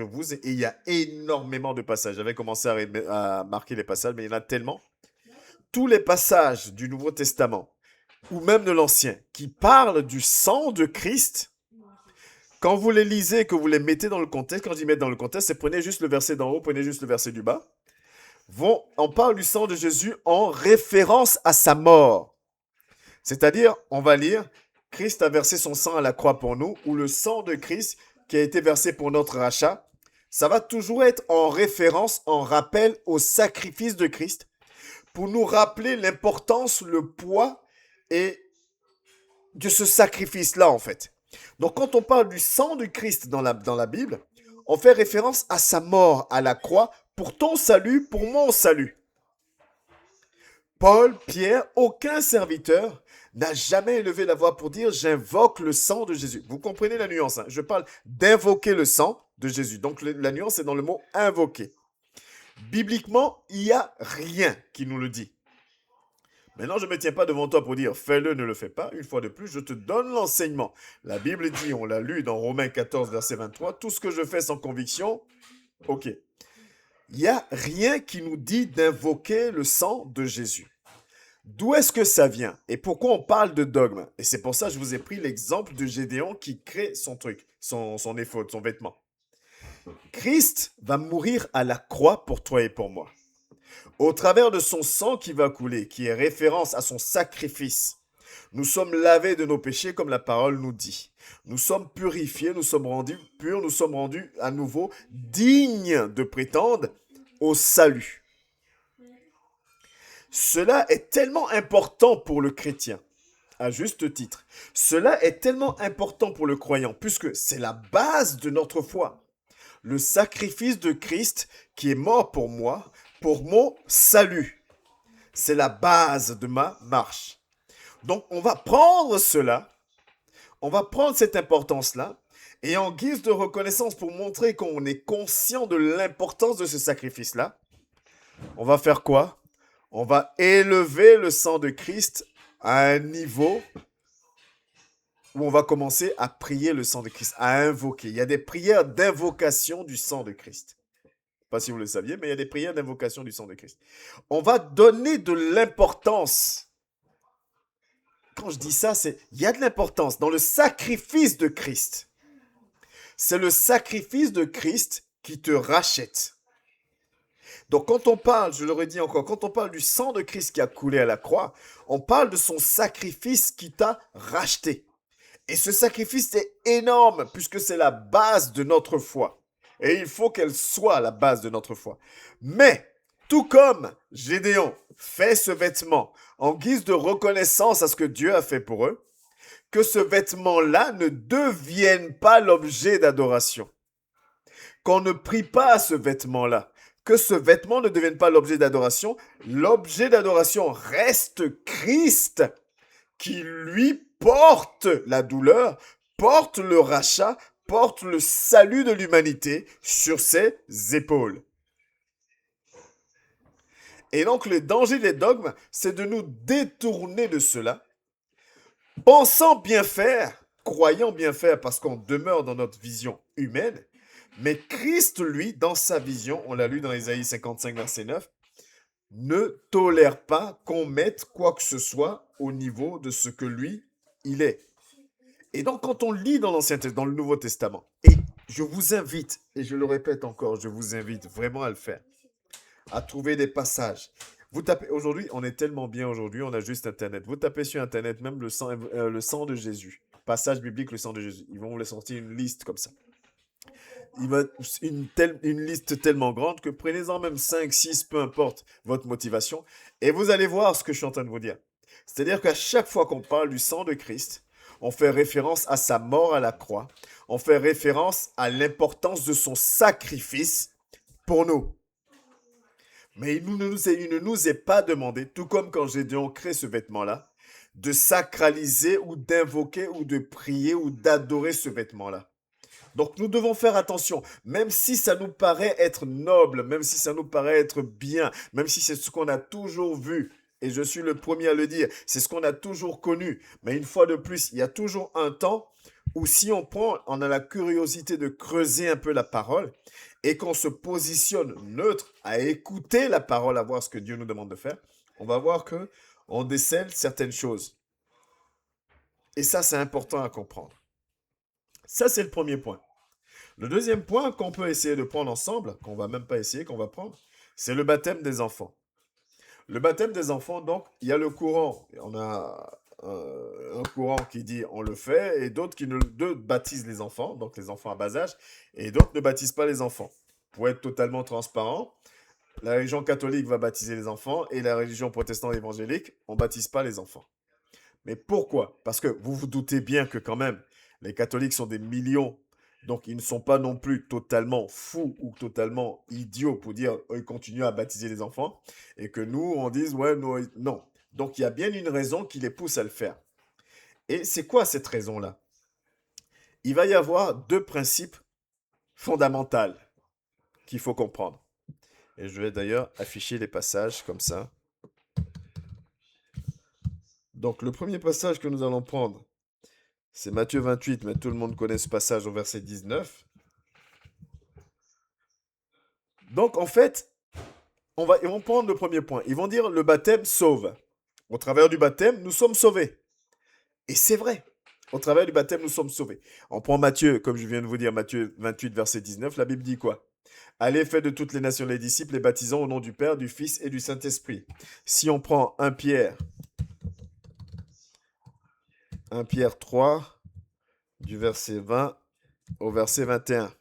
il y a énormément de passages, j'avais commencé à marquer les passages, mais il y en a tellement, tous les passages du Nouveau Testament, ou même de l'Ancien, qui parlent du sang de Christ, Quand vous les lisez, que vous les mettez dans le contexte, quand je dis mettre dans le contexte, c'est prenez juste le verset d'en haut, prenez juste le verset du bas. On parle du sang de Jésus en référence à sa mort. C'est-à-dire, on va lire, Christ a versé son sang à la croix pour nous, ou le sang de Christ qui a été versé pour notre rachat. Ça va toujours être en référence, en rappel au sacrifice de Christ, pour nous rappeler l'importance, le poids et de ce sacrifice-là, en fait. Donc, quand on parle du sang du Christ dans la Bible, on fait référence à sa mort à la croix pour ton salut, pour mon salut. Paul, Pierre, aucun serviteur n'a jamais élevé la voix pour dire « j'invoque le sang de Jésus ». Vous comprenez la nuance, hein? Je parle d'invoquer le sang de Jésus. Donc, la nuance est dans le mot « invoquer ». Bibliquement, il n'y a rien qui nous le dit. Maintenant, je ne me tiens pas devant toi pour dire « fais-le, ne le fais pas ». Une fois de plus, je te donne l'enseignement. La Bible dit, on l'a lu dans Romains 14, verset 23, « tout ce que je fais sans conviction, ok ». Il n'y a rien qui nous dit d'invoquer le sang de Jésus. D'où est-ce que ça vient? Et pourquoi on parle de dogme? Et c'est pour ça que je vous ai pris l'exemple de Gédéon qui crée son truc, son éphod, son vêtement. Christ va mourir à la croix pour toi et pour moi. Au travers de son sang qui va couler, qui est référence à son sacrifice, nous sommes lavés de nos péchés comme la parole nous dit. Nous sommes purifiés, nous sommes rendus purs, nous sommes rendus à nouveau dignes de prétendre au salut. Cela est tellement important pour le chrétien, à juste titre. Cela est tellement important pour le croyant, puisque c'est la base de notre foi. Le sacrifice de Christ qui est mort pour moi, pour mon salut. C'est la base de ma marche. Donc, on va prendre cela, on va prendre cette importance-là, et en guise de reconnaissance pour montrer qu'on est conscient de l'importance de ce sacrifice-là, on va faire quoi? On va élever le sang de Christ à un niveau où on va commencer à prier le sang de Christ, à invoquer. Il y a des prières d'invocation du sang de Christ. Je ne sais pas si vous le saviez, mais il y a des prières d'invocation du sang de Christ. On va donner de l'importance. Quand je dis ça, il y a de l'importance dans le sacrifice de Christ. C'est le sacrifice de Christ qui te rachète. Donc quand on parle, je le redis encore, quand on parle du sang de Christ qui a coulé à la croix, on parle de son sacrifice qui t'a racheté. Et ce sacrifice est énorme puisque c'est la base de notre foi. Et il faut qu'elle soit la base de notre foi. Mais, tout comme Gédéon fait ce vêtement en guise de reconnaissance à ce que Dieu a fait pour eux, que ce vêtement-là ne devienne pas l'objet d'adoration. Qu'on ne prie pas à ce vêtement-là. Que ce vêtement ne devienne pas l'objet d'adoration. L'objet d'adoration reste Christ qui lui porte la douleur, porte le rachat, porte le salut de l'humanité sur ses épaules. Et donc le danger des dogmes, c'est de nous détourner de cela, pensant bien faire, croyant bien faire parce qu'on demeure dans notre vision humaine, mais Christ, lui, dans sa vision, on l'a lu dans Ésaïe 55, verset 9, ne tolère pas qu'on mette quoi que ce soit au niveau de ce que lui, il est. Et donc, quand on lit dans l'Ancien Testament, dans le Nouveau Testament, et je vous invite, et je le répète encore, je vous invite vraiment à le faire, à trouver des passages. Vous tapez, aujourd'hui, on est tellement bien aujourd'hui, on a juste Internet. Vous tapez sur Internet même le sang de Jésus, passage biblique, le sang de Jésus. Ils vont vous sortir une liste comme ça. Il va une liste tellement grande que prenez-en même 5, 6, peu importe votre motivation, et vous allez voir ce que je suis en train de vous dire. C'est-à-dire qu'à chaque fois qu'on parle du sang de Christ, on fait référence à sa mort à la croix, on fait référence à l'importance de son sacrifice pour nous. Mais il ne nous est pas demandé, tout comme quand Gédéon crée ce vêtement-là, de sacraliser ou d'invoquer ou de prier ou d'adorer ce vêtement-là. Donc nous devons faire attention, même si ça nous paraît être noble, même si ça nous paraît être bien, même si c'est ce qu'on a toujours vu, et je suis le premier à le dire, c'est ce qu'on a toujours connu. Mais une fois de plus, il y a toujours un temps où si on a la curiosité de creuser un peu la parole et qu'on se positionne neutre à écouter la parole, à voir ce que Dieu nous demande de faire, on va voir que on décèle certaines choses. Et ça, c'est important à comprendre. Ça, c'est le premier point. Le deuxième point qu'on peut essayer de prendre ensemble, qu'on va même pas essayer, qu'on va prendre, c'est le baptême des enfants. Le baptême des enfants, donc, il y a le courant. On a un courant qui dit on le fait, et d'autres qui d'autres baptisent les enfants, donc les enfants à bas âge, et d'autres ne baptisent pas les enfants. Pour être totalement transparent, la religion catholique va baptiser les enfants, et la religion protestante évangélique, on ne baptise pas les enfants. Mais pourquoi? Parce que vous vous doutez bien que quand même, les catholiques sont des millions, donc ils ne sont pas non plus totalement fous ou totalement idiots pour dire ils continuent à baptiser les enfants, et que nous, on dise ouais, non. Donc il y a bien une raison qui les pousse à le faire. Et c'est quoi cette raison-là? Il va y avoir deux principes fondamentaux qu'il faut comprendre. Et je vais d'ailleurs afficher les passages comme ça. Donc le premier passage que nous allons prendre, c'est Matthieu 28, mais tout le monde connaît ce passage au verset 19. Donc en fait, ils vont prendre le premier point. Ils vont dire le baptême sauve. Au travers du baptême, nous sommes sauvés. Et c'est vrai. Au travers du baptême, nous sommes sauvés. On prend Matthieu, comme je viens de vous dire, Matthieu 28, verset 19. La Bible dit quoi? Allez, faites de toutes les nations les disciples, les baptisant au nom du Père, du Fils et du Saint-Esprit. Si on prend 1 Pierre 3, du verset 20 au verset 21.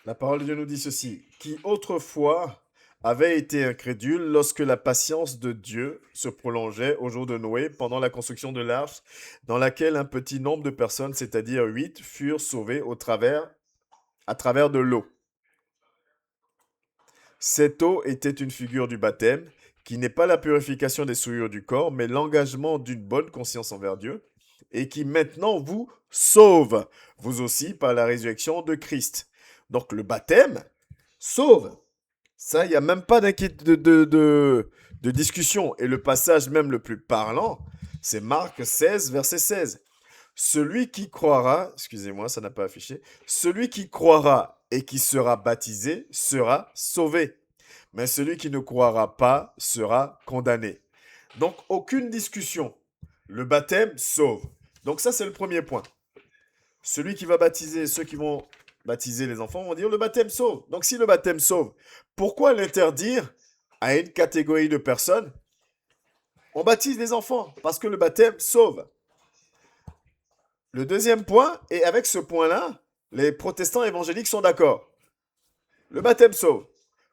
La parole de Dieu nous dit ceci, qui autrefois avait été incrédule lorsque la patience de Dieu se prolongeait au jour de Noé pendant la construction de l'arche, dans laquelle un petit nombre de personnes, c'est-à-dire 8, furent sauvées à travers de l'eau. Cette eau était une figure du baptême, qui n'est pas la purification des souillures du corps, mais l'engagement d'une bonne conscience envers Dieu, et qui maintenant vous sauve, vous aussi, par la résurrection de Christ. Donc le baptême sauve. Ça, il n'y a même pas de discussion. Et le passage même le plus parlant, c'est Marc 16, verset 16. Celui qui croira, excusez-moi, ça n'a pas affiché, celui qui croira et qui sera baptisé sera sauvé. Mais celui qui ne croira pas sera condamné. Donc, aucune discussion. Le baptême sauve. Donc ça, c'est le premier point. Celui qui va baptiser, ceux qui vont baptiser les enfants vont dire le baptême sauve. Donc si le baptême sauve, pourquoi l'interdire à une catégorie de personnes? On baptise les enfants parce que le baptême sauve. Le deuxième point, et avec ce point-là, les protestants évangéliques sont d'accord. Le baptême sauve.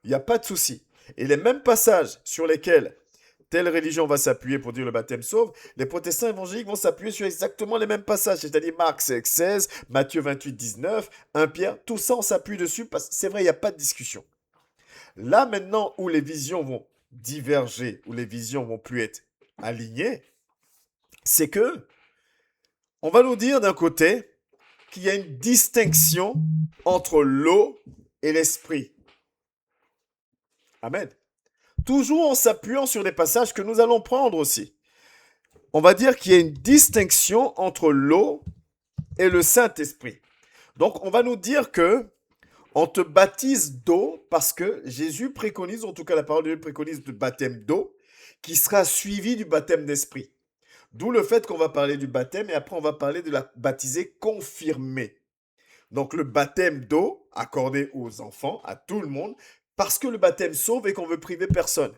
Il n'y a pas de souci. Et les mêmes passages sur lesquels telle religion va s'appuyer pour dire le baptême sauve, les protestants évangéliques vont s'appuyer sur exactement les mêmes passages, c'est-à-dire Marc 16, Matthieu 28, 19, 1 Pierre, tout ça on s'appuie dessus parce que c'est vrai, il n'y a pas de discussion. Là maintenant où les visions vont diverger, où les visions vont plus être alignées, c'est que on va nous dire d'un côté qu'il y a une distinction entre l'eau et l'esprit. Amen. Toujours en s'appuyant sur les passages que nous allons prendre aussi. On va dire qu'il y a une distinction entre l'eau et le Saint-Esprit. Donc, on va nous dire que on te baptise d'eau parce que Jésus préconise, en tout cas la parole de Dieu préconise le baptême d'eau qui sera suivi du baptême d'esprit. D'où le fait qu'on va parler du baptême et après on va parler de la baptisée confirmée. Donc le baptême d'eau accordé aux enfants, à tout le monde, parce que le baptême sauve et qu'on veut priver personne.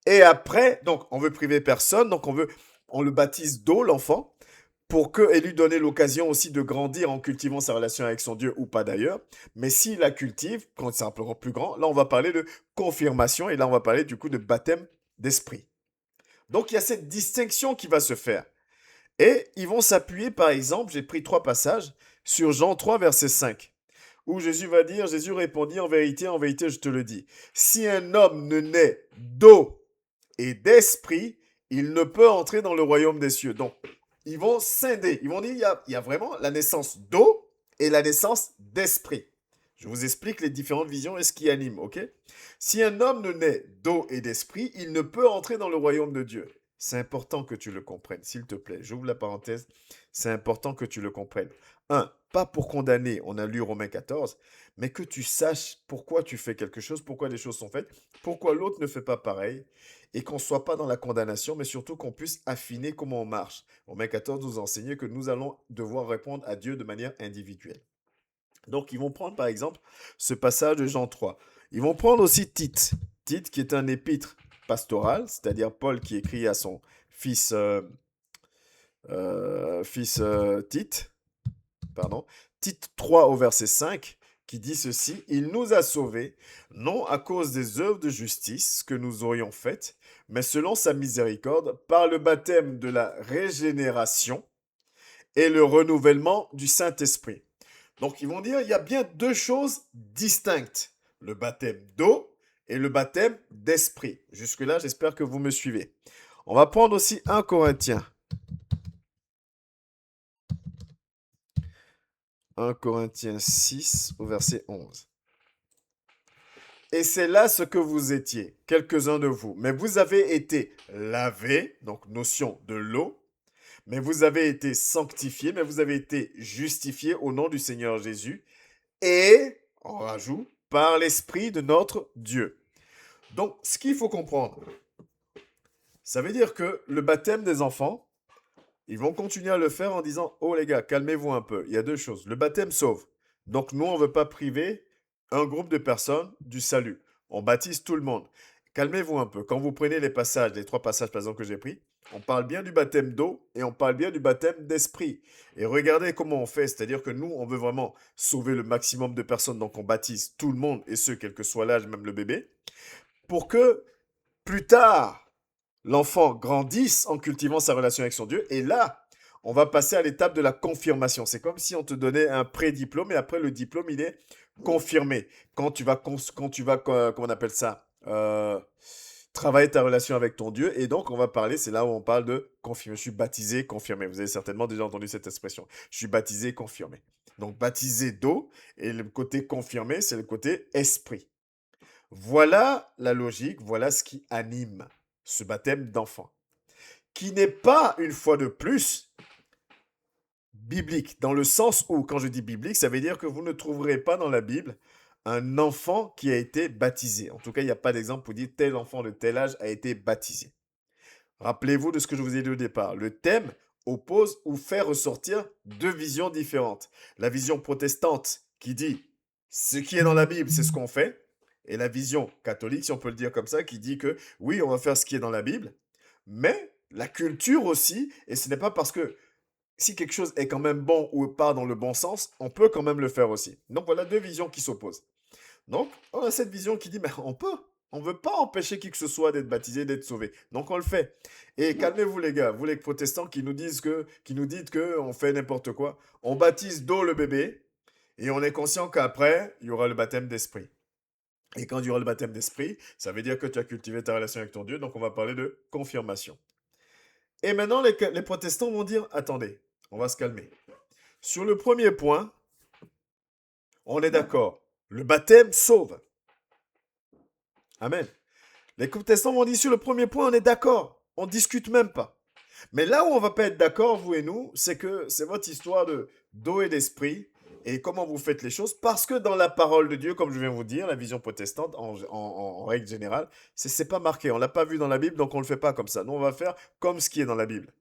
Et après, donc on veut priver personne, donc on le baptise d'eau, l'enfant, et lui donner l'occasion aussi de grandir en cultivant sa relation avec son Dieu ou pas d'ailleurs. Mais s'il la cultive, quand c'est un peu plus grand, là on va parler de confirmation et là on va parler du coup de baptême d'esprit. Donc il y a cette distinction qui va se faire. Et ils vont s'appuyer par exemple, j'ai pris 3 passages, sur Jean 3 verset 5, où Jésus va dire, Jésus répondit, en vérité, je te le dis, si un homme ne naît d'eau et d'esprit, il ne peut entrer dans le royaume des cieux. Donc, ils vont scinder. Ils vont dire, il y a vraiment la naissance d'eau et la naissance d'esprit. Je vous explique les différentes visions et ce qui anime, ok? Si un homme ne naît d'eau et d'esprit, il ne peut entrer dans le royaume de Dieu. C'est important que tu le comprennes, s'il te plaît. J'ouvre la parenthèse. C'est important que tu le comprennes. Un, pas pour condamner, on a lu Romains 14, mais que tu saches pourquoi tu fais quelque chose, pourquoi les choses sont faites, pourquoi l'autre ne fait pas pareil, et qu'on ne soit pas dans la condamnation, mais surtout qu'on puisse affiner comment on marche. Romains 14 nous enseigne que nous allons devoir répondre à Dieu de manière individuelle. Donc, ils vont prendre par exemple ce passage de Jean 3. Ils vont prendre aussi Tite. Tite qui est un épître pastoral, c'est-à-dire Paul qui écrit à son fils, Tite, pardon, Tite 3 au verset 5, qui dit ceci: Il nous a sauvés, non à cause des œuvres de justice que nous aurions faites, mais selon sa miséricorde, par le baptême de la régénération et le renouvellement du Saint-Esprit. Donc ils vont dire, il y a bien deux choses distinctes, le baptême d'eau et le baptême d'esprit. Jusque-là, j'espère que vous me suivez. On va prendre aussi 1 Corinthiens. 1 Corinthiens 6 au verset 11. Et c'est là ce que vous étiez, quelques-uns de vous. Mais vous avez été lavés, donc notion de l'eau, mais vous avez été sanctifiés, mais vous avez été justifiés au nom du Seigneur Jésus et, on rajoute, par l'Esprit de notre Dieu. Donc, ce qu'il faut comprendre, ça veut dire que le baptême des enfants, ils vont continuer à le faire en disant, oh les gars, calmez-vous un peu. Il y a deux choses. Le baptême sauve. Donc, nous, on ne veut pas priver un groupe de personnes du salut. On baptise tout le monde. Calmez-vous un peu. Quand vous prenez les passages, les trois passages par exemple que j'ai pris, on parle bien du baptême d'eau et on parle bien du baptême d'esprit. Et regardez comment on fait. C'est-à-dire que nous, on veut vraiment sauver le maximum de personnes. Donc, on baptise tout le monde et ceux, quel que soit l'âge, même le bébé, pour que plus tard, l'enfant grandisse en cultivant sa relation avec son Dieu. Et là, on va passer à l'étape de la confirmation. C'est comme si on te donnait un pré-diplôme et après le diplôme, il est confirmé. Quand tu vas, comment on appelle ça, travailler ta relation avec ton Dieu. Et donc, on va parler, c'est là où on parle de confirmer. Je suis baptisé, confirmé. Vous avez certainement déjà entendu cette expression. Je suis baptisé, confirmé. Donc, baptisé d'eau et le côté confirmé, c'est le côté esprit. Voilà la logique, voilà ce qui anime ce baptême d'enfant, qui n'est pas, une fois de plus, biblique, dans le sens où, quand je dis biblique, ça veut dire que vous ne trouverez pas dans la Bible un enfant qui a été baptisé. En tout cas, il n'y a pas d'exemple pour dire tel enfant de tel âge a été baptisé. Rappelez-vous de ce que je vous ai dit au départ. Le thème oppose ou fait ressortir deux visions différentes. La vision protestante qui dit ce qui est dans la Bible, c'est ce qu'on fait. Et la vision catholique, si on peut le dire comme ça, qui dit que oui, on va faire ce qui est dans la Bible, mais la culture aussi, et ce n'est pas parce que si quelque chose est quand même bon ou part dans le bon sens, on peut quand même le faire aussi. Donc voilà deux visions qui s'opposent. Donc on a cette vision qui dit, mais on peut. On ne veut pas empêcher qui que ce soit d'être baptisé, d'être sauvé. Donc on le fait. Et calmez-vous les gars, vous les protestants qui nous dites qu'on fait n'importe quoi. On baptise d'eau le bébé et on est conscient qu'après, il y aura le baptême d'esprit. Et quand il y aura le baptême d'esprit, ça veut dire que tu as cultivé ta relation avec ton Dieu, donc on va parler de confirmation. Et maintenant, les protestants vont dire, attendez, on va se calmer. Sur le premier point, on est d'accord. Le baptême sauve. Amen. Les protestants vont dire, sur le premier point, on est d'accord. On ne discute même pas. Mais là où on va pas être d'accord, vous et nous, c'est que c'est votre histoire d'eau et d'esprit et comment vous faites les choses. Parce que dans la parole de Dieu, comme je viens de vous dire, la vision protestante, en règle générale, c'est pas marqué. On l'a pas vu dans la Bible, donc on le fait pas comme ça. Nous, on va faire comme ce qui est dans la Bible.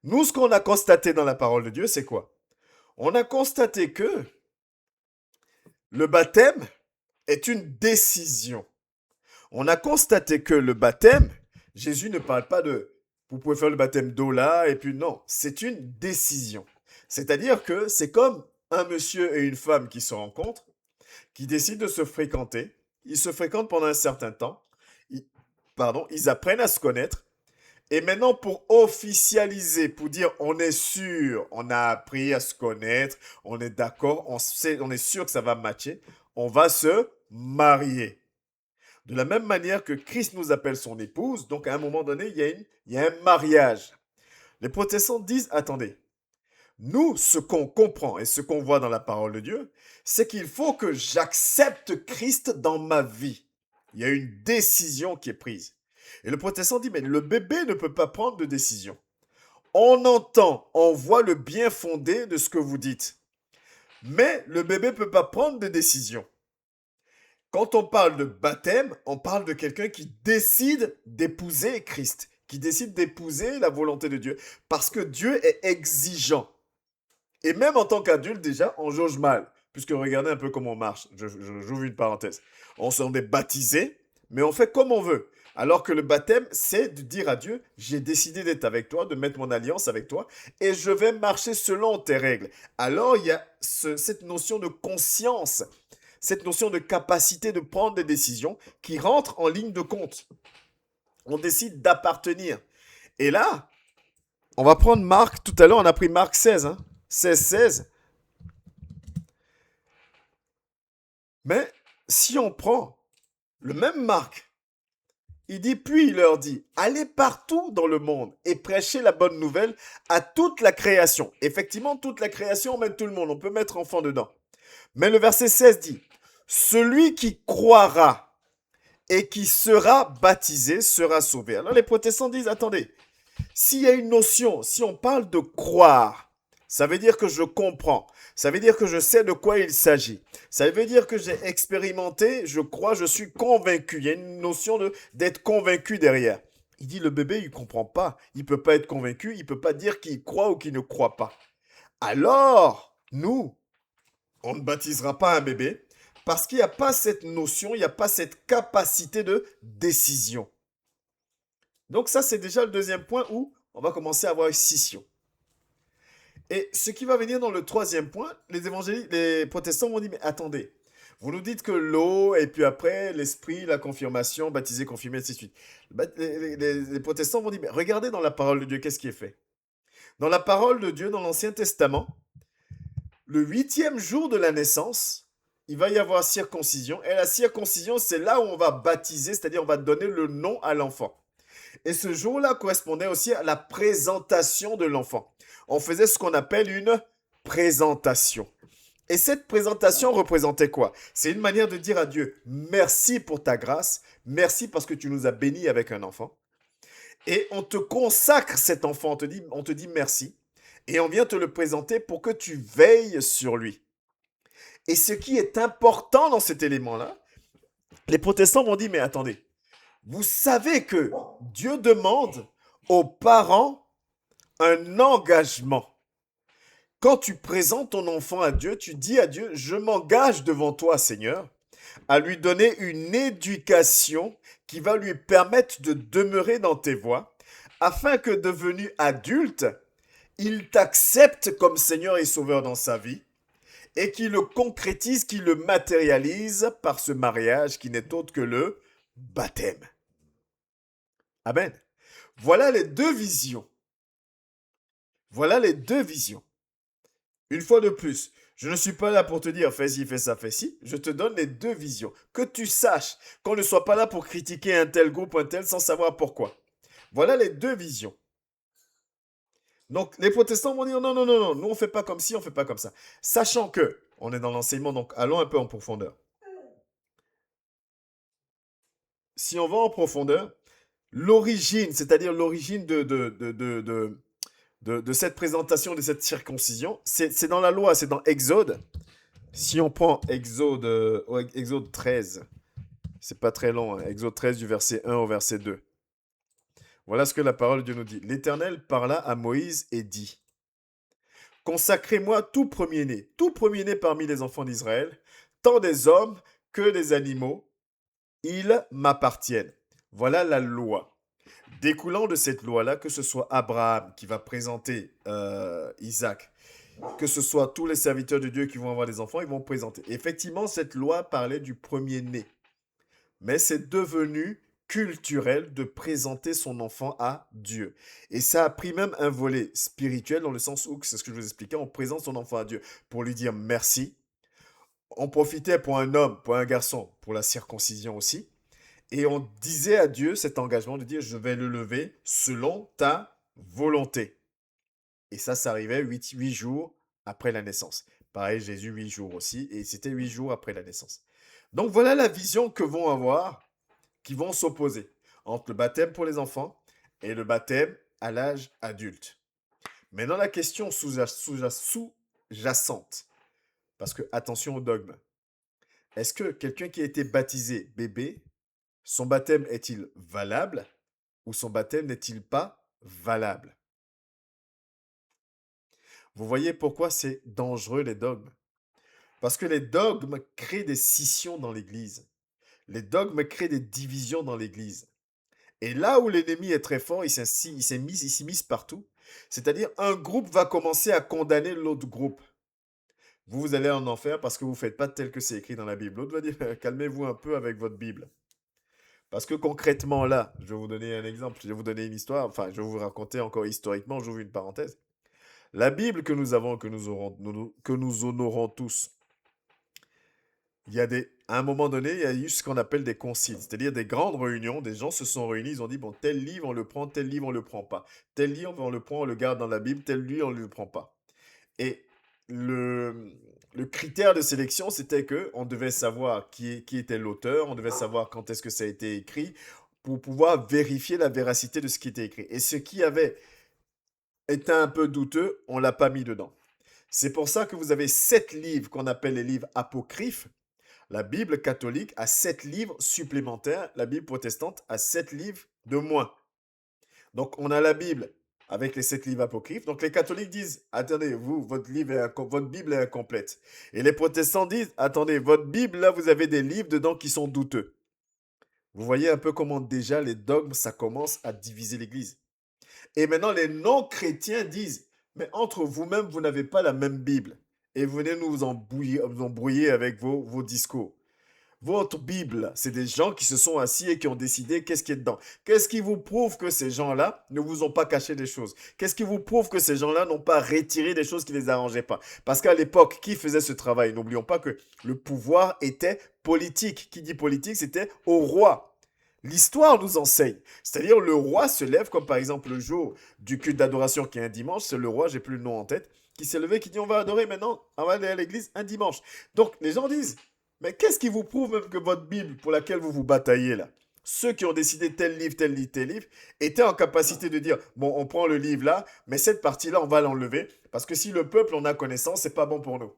Nous, ce qu'on a constaté dans la parole de Dieu, c'est quoi? On a constaté que le baptême est une décision. On a constaté que le baptême, Jésus ne parle pas de vous pouvez faire le baptême d'eau là, et puis non, c'est une décision. C'est-à-dire que c'est comme un monsieur et une femme qui se rencontrent, qui décident de se fréquenter. Ils se fréquentent pendant un certain temps. Ils apprennent à se connaître. Et maintenant, pour officialiser, pour dire on est sûr, on a appris à se connaître, on est d'accord, on est sûr que ça va matcher, on va se marier. De la même manière que Christ nous appelle son épouse, donc à un moment donné, il y a un mariage. Les protestants disent, attendez, nous, ce qu'on comprend et ce qu'on voit dans la parole de Dieu, c'est qu'il faut que j'accepte Christ dans ma vie. Il y a une décision qui est prise. Et le protestant dit, mais le bébé ne peut pas prendre de décision. On entend, on voit le bien fondé de ce que vous dites. Mais le bébé ne peut pas prendre de décision. Quand on parle de baptême, on parle de quelqu'un qui décide d'épouser Christ, qui décide d'épouser la volonté de Dieu, parce que Dieu est exigeant. Et même en tant qu'adulte, déjà, on jauge mal, puisque regardez un peu comment on marche. J'ouvre une parenthèse. On s'en est baptisé, mais on fait comme on veut. Alors que le baptême, c'est de dire à Dieu, j'ai décidé d'être avec toi, de mettre mon alliance avec toi, et je vais marcher selon tes règles. Alors il y a cette notion de conscience, cette notion de capacité de prendre des décisions qui rentre en ligne de compte. On décide d'appartenir. Et là, on va prendre Marc, tout à l'heure on a pris Marc 16, 16. Mais si on prend le même Marc, il dit, puis il leur dit, allez partout dans le monde et prêchez la bonne nouvelle à toute la création. Effectivement, toute la création, on met tout le monde, on peut mettre enfant dedans. Mais le verset 16 dit, celui qui croira et qui sera baptisé sera sauvé. Alors les protestants disent, attendez, s'il y a une notion, si on parle de croire, ça veut dire que je comprends. Ça veut dire que je sais de quoi il s'agit. Ça veut dire que j'ai expérimenté, je crois, je suis convaincu. Il y a une notion d'être convaincu derrière. Il dit le bébé, il ne comprend pas. Il ne peut pas être convaincu, il ne peut pas dire qu'il croit ou qu'il ne croit pas. Alors, nous, on ne baptisera pas un bébé parce qu'il n'y a pas cette notion, il n'y a pas cette capacité de décision. Donc ça, c'est déjà le deuxième point où on va commencer à avoir une scission. Et ce qui va venir dans le troisième point, les protestants vont dire, mais attendez, vous nous dites que l'eau, et puis après l'esprit, la confirmation, baptisé, confirmé, ainsi de suite. Les protestants vont dire, mais regardez dans la parole de Dieu, qu'est-ce qui est fait? Dans la parole de Dieu, dans l'Ancien Testament, le 8e jour de la naissance, il va y avoir circoncision. Et la circoncision, c'est là où on va baptiser, c'est-à-dire on va donner le nom à l'enfant. Et ce jour-là correspondait aussi à la présentation de l'enfant. On faisait ce qu'on appelle une présentation. Et cette présentation représentait quoi? C'est une manière de dire à Dieu, merci pour ta grâce, merci parce que tu nous as bénis avec un enfant. Et on te consacre cet enfant, on te dit merci. Et on vient te le présenter pour que tu veilles sur lui. Et ce qui est important dans cet élément-là, les protestants vont dire, mais attendez, vous savez que Dieu demande aux parents un engagement. Quand tu présentes ton enfant à Dieu, tu dis à Dieu, je m'engage devant toi, Seigneur, à lui donner une éducation qui va lui permettre de demeurer dans tes voies, afin que devenu adulte, il t'accepte comme Seigneur et Sauveur dans sa vie, et qu'il le concrétise, qu'il le matérialise par ce mariage qui n'est autre que le baptême. Amen. Voilà les deux visions. Voilà les deux visions. Une fois de plus, je ne suis pas là pour te dire fais ci, fais ça, fais ci. Je te donne les deux visions. Que tu saches qu'on ne soit pas là pour critiquer un tel groupe, un tel, sans savoir pourquoi. Voilà les deux visions. Donc, les protestants vont dire non, non, non, non, nous on ne fait pas comme ci, on ne fait pas comme ça. Sachant que, on est dans l'enseignement, donc allons un peu en profondeur. Si on va en profondeur, l'origine, c'est-à-dire l'origine de cette présentation, de cette circoncision, c'est dans la loi, c'est dans Exode. Si on prend Exode 13, c'est pas très long, hein, Exode 13 du verset 1 au verset 2. Voilà ce que la parole de Dieu nous dit. L'Éternel parla à Moïse et dit, consacrez-moi tout premier-né parmi les enfants d'Israël, tant des hommes que des animaux, ils m'appartiennent. Voilà la loi. Découlant de cette loi-là, que ce soit Abraham qui va présenter Isaac, que ce soit tous les serviteurs de Dieu qui vont avoir des enfants, ils vont présenter. Effectivement, cette loi parlait du premier-né. Mais c'est devenu culturel de présenter son enfant à Dieu. Et ça a pris même un volet spirituel dans le sens où, c'est ce que je vous expliquais, on présente son enfant à Dieu pour lui dire merci. On profitait pour un homme, pour un garçon, pour la circoncision aussi. Et on disait à Dieu cet engagement de dire, je vais le lever selon ta volonté. Et ça arrivait 8 jours après la naissance. Pareil, Jésus, 8 jours aussi. Et c'était 8 jours après la naissance. Donc voilà la vision que vont avoir, qui vont s'opposer. entre le baptême pour les enfants et le baptême à l'âge adulte. Maintenant, la question sous-jacente, parce que attention au dogme, est-ce que quelqu'un qui a été baptisé bébé, son baptême est-il valable ou son baptême n'est-il pas valable? Vous voyez pourquoi c'est dangereux les dogmes? Parce que les dogmes créent des scissions dans l'Église. Les dogmes créent des divisions dans l'Église. Et là où l'ennemi est très fort, il s'immisce partout. C'est-à-dire, un groupe va commencer à condamner l'autre groupe. Vous allez en enfer parce que vous ne faites pas tel que c'est écrit dans la Bible. L'autre va dire, calmez-vous un peu avec votre Bible. Parce que concrètement, là, je vais vous donner un exemple, je vais vous donner une histoire, enfin, je vais vous raconter encore historiquement, j'ouvre une parenthèse. La Bible que nous avons, que nous honorons tous, à un moment donné, il y a eu ce qu'on appelle des conciles, c'est-à-dire des grandes réunions. Des gens se sont réunis, ils ont dit, bon, tel livre, on le prend, tel livre, on le prend pas. Tel livre, on le prend, on le garde dans la Bible, tel livre, on ne le prend pas. Et le critère de sélection, c'était que on devait savoir qui était l'auteur, on devait savoir quand est-ce que ça a été écrit, pour pouvoir vérifier la véracité de ce qui était écrit. Et ce qui avait été un peu douteux, on l'a pas mis dedans. C'est pour ça que vous avez 7 livres qu'on appelle les livres apocryphes. La Bible catholique a 7 livres supplémentaires. La Bible protestante a 7 livres de moins. Donc, on a la Bible avec les 7 livres apocryphes. Donc, les catholiques disent, attendez, vous, votre Bible est incomplète. Et les protestants disent, attendez, votre Bible, là, vous avez des livres dedans qui sont douteux. Vous voyez un peu comment déjà les dogmes, ça commence à diviser l'Église. Et maintenant, les non-chrétiens disent, mais entre vous-même, vous n'avez pas la même Bible. Et vous venez nous embrouiller avec vos discours. Votre Bible, c'est des gens qui se sont assis et qui ont décidé qu'est-ce qui est dedans. Qu'est-ce qui vous prouve que ces gens-là ne vous ont pas caché des choses? Qu'est-ce qui vous prouve que ces gens-là n'ont pas retiré des choses qui ne les arrangeaient pas? Parce qu'à l'époque, qui faisait ce travail? N'oublions pas que le pouvoir était politique. Qui dit politique, c'était au roi. L'histoire nous enseigne. C'est-à-dire le roi se lève, comme par exemple le jour du culte d'adoration qui est un dimanche, c'est le roi, j'ai plus le nom en tête, qui s'est levé, qui dit on va adorer maintenant, on va aller à l'église un dimanche. Donc les gens disent, mais qu'est-ce qui vous prouve même que votre Bible pour laquelle vous vous bataillez là, ceux qui ont décidé tel livre, tel livre, tel livre, étaient en capacité de dire, bon, on prend le livre là, mais cette partie-là, on va l'enlever, parce que si le peuple en a connaissance, c'est pas bon pour nous.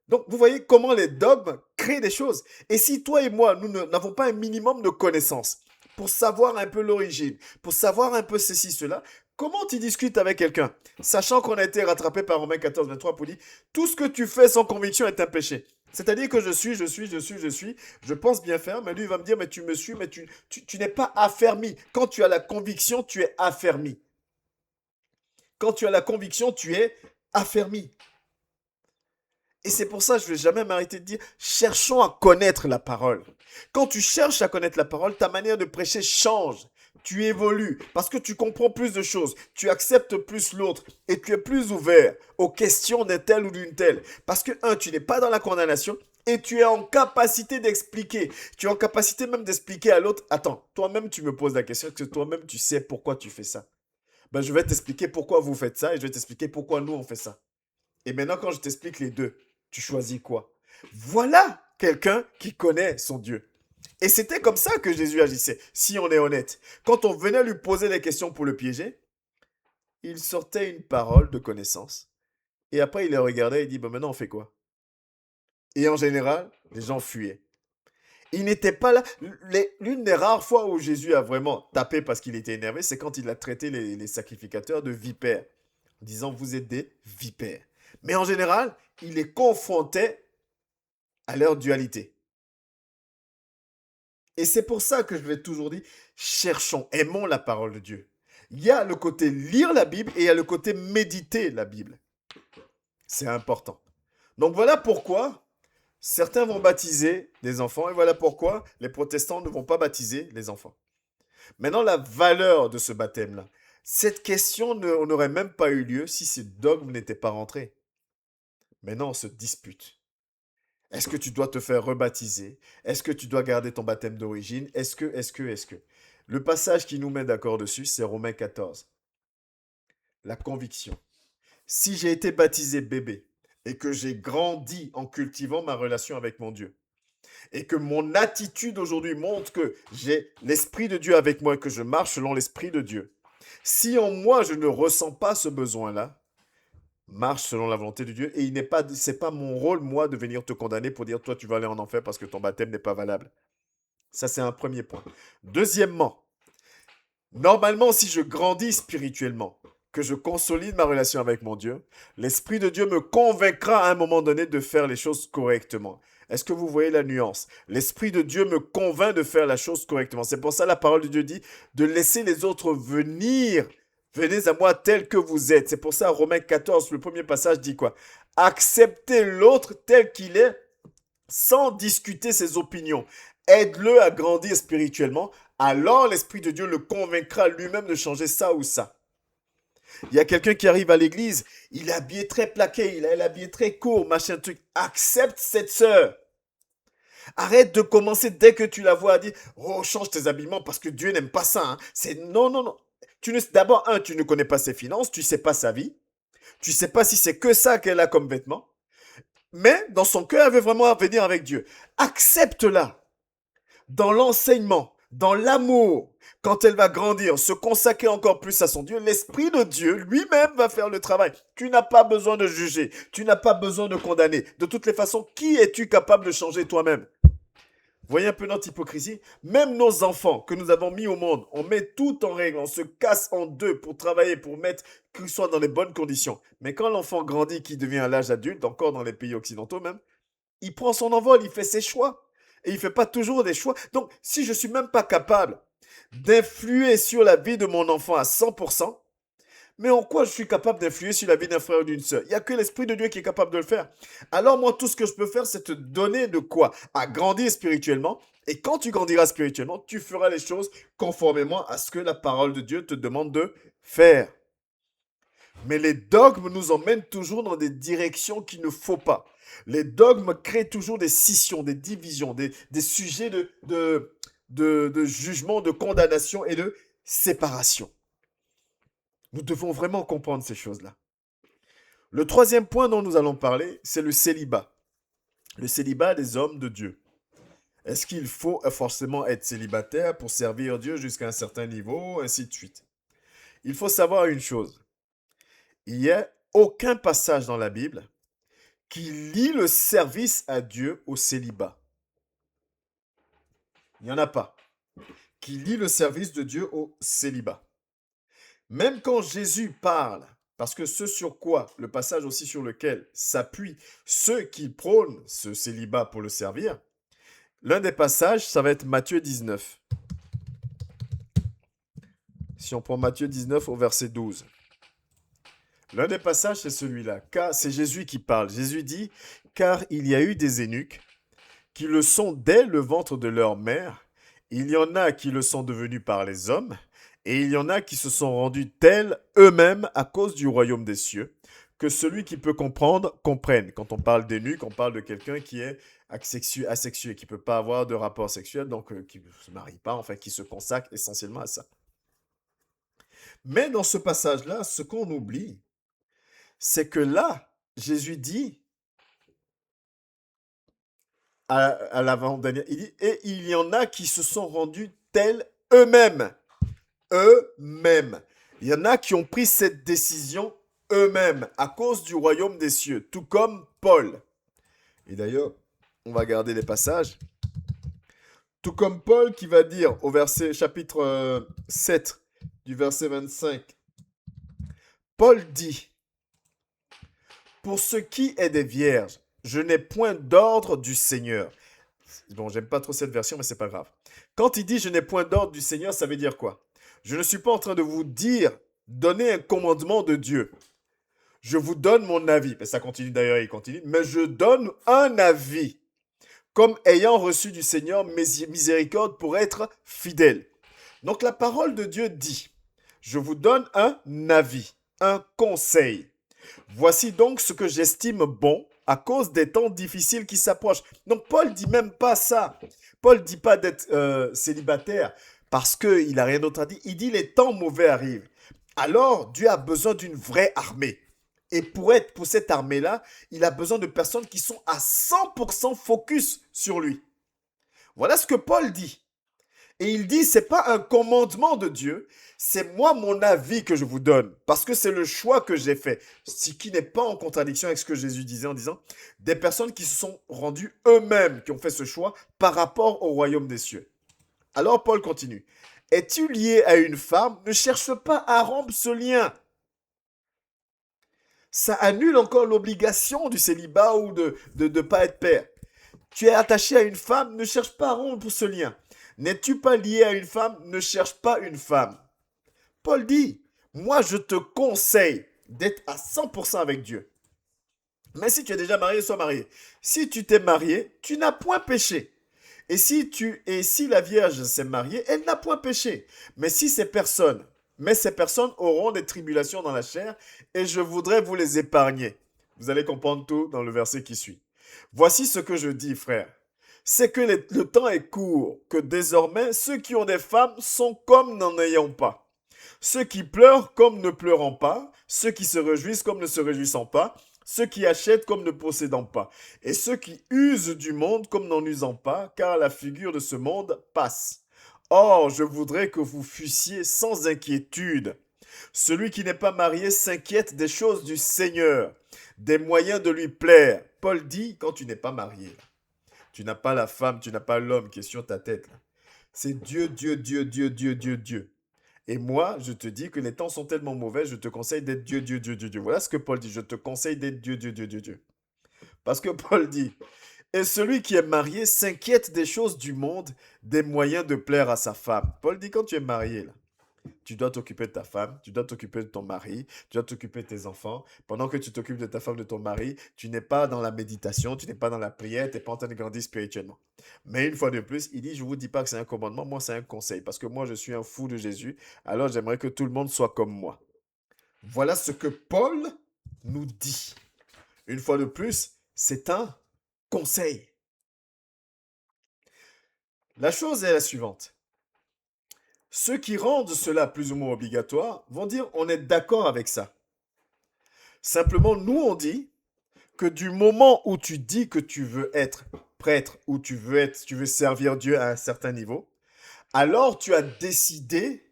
Donc, vous voyez comment les dogmes créent des choses. Et si toi et moi, nous n'avons pas un minimum de connaissances pour savoir un peu l'origine, pour savoir un peu ceci, cela, comment tu discutes avec quelqu'un, sachant qu'on a été rattrapé par Romains 14, 23 pour dire, tout ce que tu fais sans conviction est un péché. C'est-à-dire que je pense bien faire, mais lui il va me dire, mais tu me suis, mais tu n'es pas affermi. Quand tu as la conviction, tu es affermi. Quand tu as la conviction, tu es affermi. Et c'est pour ça que je ne vais jamais m'arrêter de dire, cherchons à connaître la parole. Quand tu cherches à connaître la parole, ta manière de prêcher change. Tu évolues parce que tu comprends plus de choses, tu acceptes plus l'autre et tu es plus ouvert aux questions d'un tel ou d'une telle. Parce que, tu n'es pas dans la condamnation et tu es en capacité d'expliquer. Tu es en capacité même d'expliquer à l'autre, attends, toi-même tu me poses la question, est-ce que toi-même tu sais pourquoi tu fais ça? Ben, je vais t'expliquer pourquoi vous faites ça et je vais t'expliquer pourquoi nous on fait ça. Et maintenant, quand je t'explique les deux, tu choisis quoi? Voilà quelqu'un qui connaît son Dieu. Et c'était comme ça que Jésus agissait, si on est honnête. Quand on venait lui poser des questions pour le piéger, il sortait une parole de connaissance. Et après, il les regardait et dit, ben maintenant, on fait quoi? Et en général, les gens fuyaient. Il n'était pas là. L'une des rares fois où Jésus a vraiment tapé parce qu'il était énervé, c'est quand il a traité les sacrificateurs de vipères, en disant, vous êtes des vipères. Mais en général, il les confrontait à leur dualité. Et c'est pour ça que je vais toujours dire, cherchons, aimons la parole de Dieu. Il y a le côté lire la Bible et il y a le côté méditer la Bible. C'est important. Donc voilà pourquoi certains vont baptiser des enfants et voilà pourquoi les protestants ne vont pas baptiser les enfants. Maintenant, la valeur de ce baptême-là. Cette question n'aurait même pas eu lieu si ces dogmes n'étaient pas rentrés. Maintenant, on se dispute. Est-ce que tu dois te faire rebaptiser? Est-ce que tu dois garder ton baptême d'origine? Est-ce que? Le passage qui nous met d'accord dessus, c'est Romains 14. La conviction. Si j'ai été baptisé bébé et que j'ai grandi en cultivant ma relation avec mon Dieu, et que mon attitude aujourd'hui montre que j'ai l'Esprit de Dieu avec moi et que je marche selon l'Esprit de Dieu, si en moi je ne ressens pas ce besoin-là, marche selon la volonté de Dieu et c'est pas mon rôle, moi, de venir te condamner pour dire, toi, tu vas aller en enfer parce que ton baptême n'est pas valable. Ça, c'est un premier point. Deuxièmement, normalement, si je grandis spirituellement, que je consolide ma relation avec mon Dieu, l'Esprit de Dieu me convaincra à un moment donné de faire les choses correctement. Est-ce que vous voyez la nuance? L'Esprit de Dieu me convainc de faire la chose correctement. C'est pour ça que la parole de Dieu dit de laisser les autres venir. Venez à moi tel que vous êtes. C'est pour ça, Romains 14, le premier passage dit quoi? Acceptez l'autre tel qu'il est sans discuter ses opinions. Aide-le à grandir spirituellement. Alors l'Esprit de Dieu le convaincra lui-même de changer ça ou ça. Il y a quelqu'un qui arrive à l'église, il est habillé très plaqué, il est habillé très court, machin truc. Accepte cette sœur. Arrête de commencer dès que tu la vois à dire « Oh, change tes habillements parce que Dieu n'aime pas ça. Hein. » C'est non, non, non. D'abord, tu ne connais pas ses finances, tu ne sais pas sa vie. Tu ne sais pas si c'est que ça qu'elle a comme vêtements. Mais dans son cœur, elle veut vraiment venir avec Dieu. Accepte-la. Dans l'enseignement, dans l'amour, quand elle va grandir, se consacrer encore plus à son Dieu, l'Esprit de Dieu lui-même va faire le travail. Tu n'as pas besoin de juger, tu n'as pas besoin de condamner. De toutes les façons, qui es-tu capable de changer toi-même? Voyez un peu notre hypocrisie? Même nos enfants que nous avons mis au monde, on met tout en règle, on se casse en deux pour travailler, pour mettre qu'ils soient dans les bonnes conditions. Mais quand l'enfant grandit, qui devient à l'âge adulte, encore dans les pays occidentaux même, il prend son envol, il fait ses choix. Et il ne fait pas toujours des choix. Donc, si je ne suis même pas capable d'influer sur la vie de mon enfant à 100%, mais en quoi je suis capable d'influer sur la vie d'un frère ou d'une sœur? Il n'y a que l'Esprit de Dieu qui est capable de le faire. Alors moi, tout ce que je peux faire, c'est te donner de quoi à grandir spirituellement. Et quand tu grandiras spirituellement, tu feras les choses conformément à ce que la parole de Dieu te demande de faire. Mais les dogmes nous emmènent toujours dans des directions qu'il ne faut pas. Les dogmes créent toujours des scissions, des divisions, des sujets de jugement, de condamnation et de séparation. Nous devons vraiment comprendre ces choses-là. Le troisième point dont nous allons parler, c'est le célibat. Le célibat des hommes de Dieu. Est-ce qu'il faut forcément être célibataire pour servir Dieu jusqu'à un certain niveau, ainsi de suite? Il faut savoir une chose. Il n'y a aucun passage dans la Bible qui lie le service à Dieu au célibat. Il n'y en a pas. Qui lie le service de Dieu au célibat. Même quand Jésus parle, parce que ce sur quoi, le passage aussi sur lequel s'appuient ceux qui prônent ce célibat pour le servir, l'un des passages, ça va être Matthieu 19. Si on prend Matthieu 19 au verset 12. L'un des passages, c'est celui-là. Car c'est Jésus qui parle. Jésus dit, « Car il y a eu des eunuques qui le sont dès le ventre de leur mère. Il y en a qui le sont devenus par les hommes. Et il y en a qui se sont rendus tels eux-mêmes à cause du royaume des cieux. Que celui qui peut comprendre, comprenne. » Quand on parle d'eunuque, on parle de quelqu'un qui est asexué, qui ne peut pas avoir de rapport sexuel, donc qui ne se marie pas, enfin qui se consacre essentiellement à ça. Mais dans ce passage-là, ce qu'on oublie, c'est que là, Jésus dit à l'avant-dernière, il dit, et il y en a qui se sont rendus tels eux-mêmes. Eux-mêmes. Il y en a qui ont pris cette décision eux-mêmes à cause du royaume des cieux, tout comme Paul. Et d'ailleurs, on va garder les passages. Tout comme Paul qui va dire au chapitre 7 du verset 25, Paul dit, « Pour ce qui est des vierges, je n'ai point d'ordre du Seigneur. » Bon, j'aime pas trop cette version, mais c'est pas grave. Quand il dit « je n'ai point d'ordre du Seigneur », ça veut dire quoi? Je ne suis pas en train de vous dire, donner un commandement de Dieu. Je vous donne mon avis. Mais ça continue d'ailleurs, il continue. Mais je donne un avis, comme ayant reçu du Seigneur miséricorde pour être fidèle. Donc la parole de Dieu dit, je vous donne un avis, un conseil. Voici donc ce que j'estime bon à cause des temps difficiles qui s'approchent. Donc Paul dit même pas ça. Paul dit pas d'être célibataire parce qu'il n'a rien d'autre à dire. Il dit les temps mauvais arrivent. Alors Dieu a besoin d'une vraie armée. Et pour cette armée-là, il a besoin de personnes qui sont à 100% focus sur lui. Voilà ce que Paul dit. Et il dit, c'est pas un commandement de Dieu, c'est moi mon avis que je vous donne, parce que c'est le choix que j'ai fait, ce qui n'est pas en contradiction avec ce que Jésus disait en disant, des personnes qui se sont rendues eux-mêmes, qui ont fait ce choix par rapport au royaume des cieux. Alors Paul continue. Es-tu lié à une femme? Ne cherche pas à rompre ce lien. Ça annule encore l'obligation du célibat ou de ne pas être père. Tu es attaché à une femme, ne cherche pas à rompre ce lien. N'es-tu pas lié à une femme? Ne cherche pas une femme. Paul dit, moi je te conseille d'être à 100% avec Dieu. Mais si tu es déjà marié, sois marié. Si tu t'es marié, tu n'as point péché. Et si la Vierge s'est mariée, elle n'a point péché. Mais ces personnes auront des tribulations dans la chair, et je voudrais vous les épargner. Vous allez comprendre tout dans le verset qui suit. Voici ce que je dis, frère. C'est que le temps est court, que désormais ceux qui ont des femmes sont comme n'en ayant pas. Ceux qui pleurent comme ne pleurant pas, ceux qui se réjouissent comme ne se réjouissant pas, ceux qui achètent comme ne possédant pas, et ceux qui usent du monde comme n'en usant pas, car la figure de ce monde passe. Or, je voudrais que vous fussiez sans inquiétude. Celui qui n'est pas marié s'inquiète des choses du Seigneur, des moyens de lui plaire. Paul dit, quand tu n'es pas marié, tu n'as pas la femme, tu n'as pas l'homme qui est sur ta tête. C'est Dieu, Dieu, Dieu, Dieu, Dieu, Dieu, Dieu. Et moi, je te dis que les temps sont tellement mauvais, je te conseille d'être Dieu, Dieu, Dieu, Dieu, Dieu. Voilà ce que Paul dit. Je te conseille d'être Dieu, Dieu, Dieu, Dieu, Dieu. Parce que Paul dit, et celui qui est marié s'inquiète des choses du monde, des moyens de plaire à sa femme. Paul dit, quand tu es marié, là, tu dois t'occuper de ta femme, tu dois t'occuper de ton mari, tu dois t'occuper de tes enfants. Pendant que tu t'occupes de ta femme, de ton mari, tu n'es pas dans la méditation, tu n'es pas dans la prière, tu n'es pas en train de grandir spirituellement. Mais une fois de plus, il dit, je ne vous dis pas que c'est un commandement, moi c'est un conseil. Parce que moi, je suis un fou de Jésus, alors j'aimerais que tout le monde soit comme moi. Voilà ce que Paul nous dit. Une fois de plus, c'est un conseil. La chose est la suivante. Ceux qui rendent cela plus ou moins obligatoire vont dire on est d'accord avec ça. Simplement, nous on dit que du moment où tu dis que tu veux être prêtre ou tu veux servir Dieu à un certain niveau, alors tu as décidé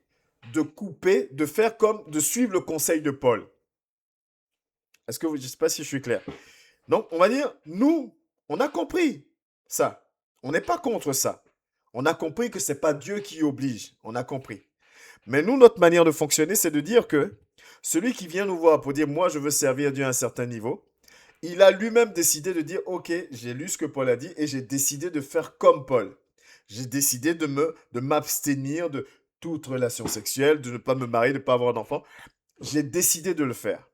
de couper, de suivre le conseil de Paul. Est-ce que je ne sais pas si je suis clair. Donc on va dire, nous, on a compris ça. On n'est pas contre ça. On a compris que ce n'est pas Dieu qui oblige. On a compris. Mais nous, notre manière de fonctionner, c'est de dire que celui qui vient nous voir pour dire, moi, je veux servir Dieu à un certain niveau, il a lui-même décidé de dire, ok, j'ai lu ce que Paul a dit et j'ai décidé de faire comme Paul. J'ai décidé de m'abstenir de toute relation sexuelle, de ne pas me marier, de ne pas avoir d'enfant. J'ai décidé de le faire.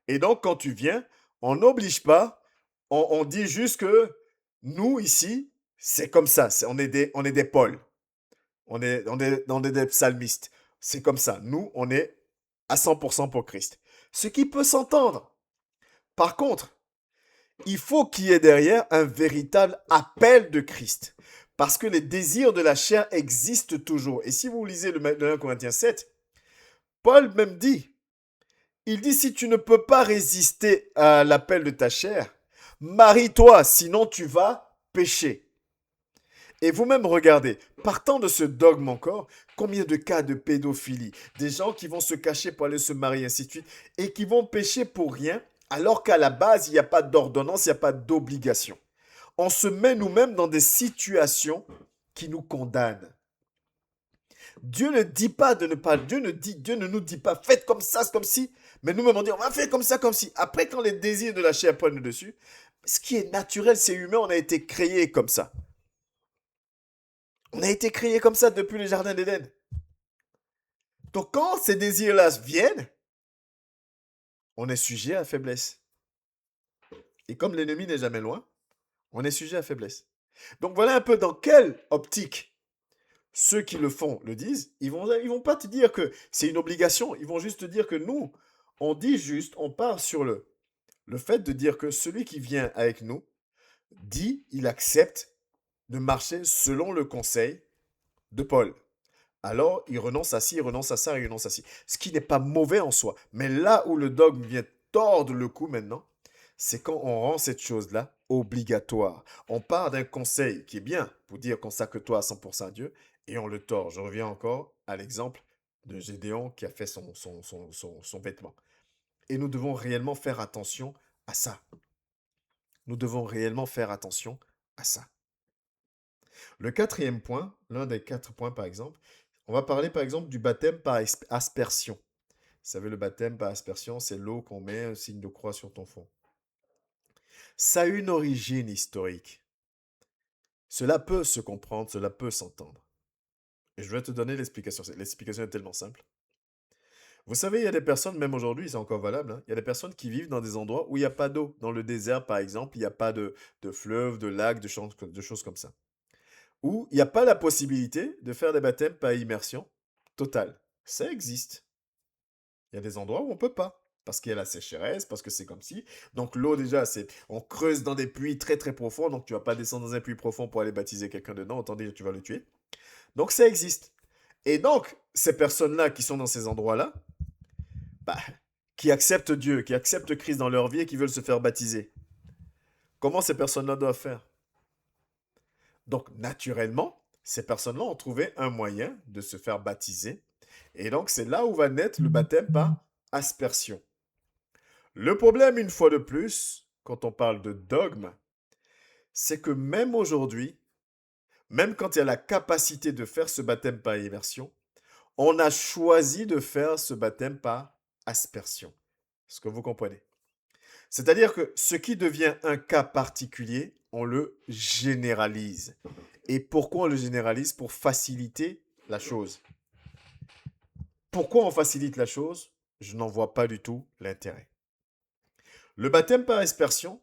Et donc, quand tu viens, on n'oblige pas, on dit juste que nous, ici, c'est comme ça, on est des Paul. On est des psalmistes. C'est comme ça. Nous, on est à 100% pour Christ. Ce qui peut s'entendre. Par contre, il faut qu'il y ait derrière un véritable appel de Christ. Parce que les désirs de la chair existent toujours. Et si vous lisez le 1 Corinthiens 7, Paul même dit, il dit, si tu ne peux pas résister à l'appel de ta chair, marie-toi, sinon tu vas pécher. Et vous-même regardez, partant de ce dogme encore, combien de cas de pédophilie, des gens qui vont se cacher pour aller se marier, ainsi de suite, et qui vont pécher pour rien, alors qu'à la base, il n'y a pas d'ordonnance, il n'y a pas d'obligation. On se met nous-mêmes dans des situations qui nous condamnent. Dieu ne dit pas de ne pas, Dieu ne nous dit pas faites comme ça, c'est comme si, mais nous-mêmes on dit on va faire comme ça, comme si. Après, quand les désirs de la chair prennent le dessus, ce qui est naturel, c'est humain, on a été créé comme ça. On a été créé comme ça depuis le jardin d'Éden. Donc quand ces désirs-là viennent, on est sujet à faiblesse. Et comme l'ennemi n'est jamais loin, on est sujet à faiblesse. Donc voilà un peu dans quelle optique ceux qui le font le disent. Ils vont pas te dire que c'est une obligation, ils vont juste te dire que nous, on dit juste, on part sur le fait de dire que celui qui vient avec nous dit, il accepte de marcher selon le conseil de Paul. Alors, il renonce à ci, il renonce à ça, il renonce à ci. Ce qui n'est pas mauvais en soi. Mais là où le dogme vient tordre le cou maintenant, C'est quand on rend cette chose-là obligatoire. On part d'un conseil qui est bien pour dire consacre-toi à 100% à Dieu et on le tord. Je reviens encore à l'exemple de Gédéon qui a fait son vêtement. Et nous devons réellement faire attention à ça. Nous devons réellement faire attention à ça. Le quatrième point, l'un des 4 points par exemple, on va parler par exemple du baptême par aspersion. Vous savez, le baptême par aspersion, c'est l'eau qu'on met un signe de croix sur ton front. Ça a une origine historique. Cela peut se comprendre, cela peut s'entendre. Et je vais te donner l'explication. L'explication est tellement simple. Vous savez, il y a des personnes, même aujourd'hui, c'est encore valable, hein, il y a des personnes qui vivent dans des endroits où il n'y a pas d'eau. Dans le désert, par exemple, il n'y a pas de fleuves, de lacs, de choses comme ça. Où il n'y a pas la possibilité de faire des baptêmes par immersion totale. Ça existe. Il y a des endroits où on ne peut pas. Parce qu'il y a la sécheresse, parce que c'est comme si. Donc l'eau déjà, on creuse dans des puits très très profonds, donc tu vas pas descendre dans un puits profond pour aller baptiser quelqu'un dedans, autant dire que tu vas le tuer. Donc ça existe. Et donc, ces personnes-là qui sont dans ces endroits-là, bah, qui acceptent Dieu, qui acceptent Christ dans leur vie et qui veulent se faire baptiser, comment ces personnes-là doivent faire? Donc, naturellement, ces personnes-là ont trouvé un moyen de se faire baptiser. Et donc, c'est là où va naître le baptême par aspersion. Le problème, une fois de plus, quand on parle de dogme, c'est que même aujourd'hui, même quand il y a la capacité de faire ce baptême par immersion, on a choisi de faire ce baptême par aspersion. Est-ce que vous comprenez? C'est-à-dire que ce qui devient un cas particulier, on le généralise. Et pourquoi on le généralise? Pour faciliter la chose. Pourquoi on facilite la chose? Je n'en vois pas du tout l'intérêt. Le baptême par aspersion,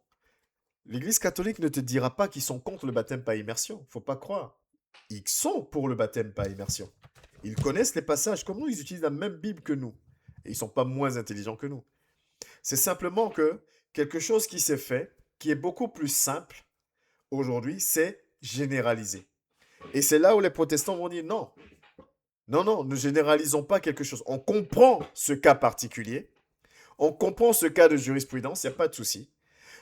l'Église catholique ne te dira pas qu'ils sont contre le baptême par immersion. Faut pas croire. Ils sont pour le baptême par immersion. Ils connaissent les passages comme nous, ils utilisent la même Bible que nous. Et ils ne sont pas moins intelligents que nous. C'est simplement que quelque chose qui s'est fait, qui est beaucoup plus simple aujourd'hui, c'est généraliser. Et c'est là où les protestants vont dire non. Non, non, ne généralisons pas quelque chose. On comprend ce cas particulier. On comprend ce cas de jurisprudence, il n'y a pas de souci.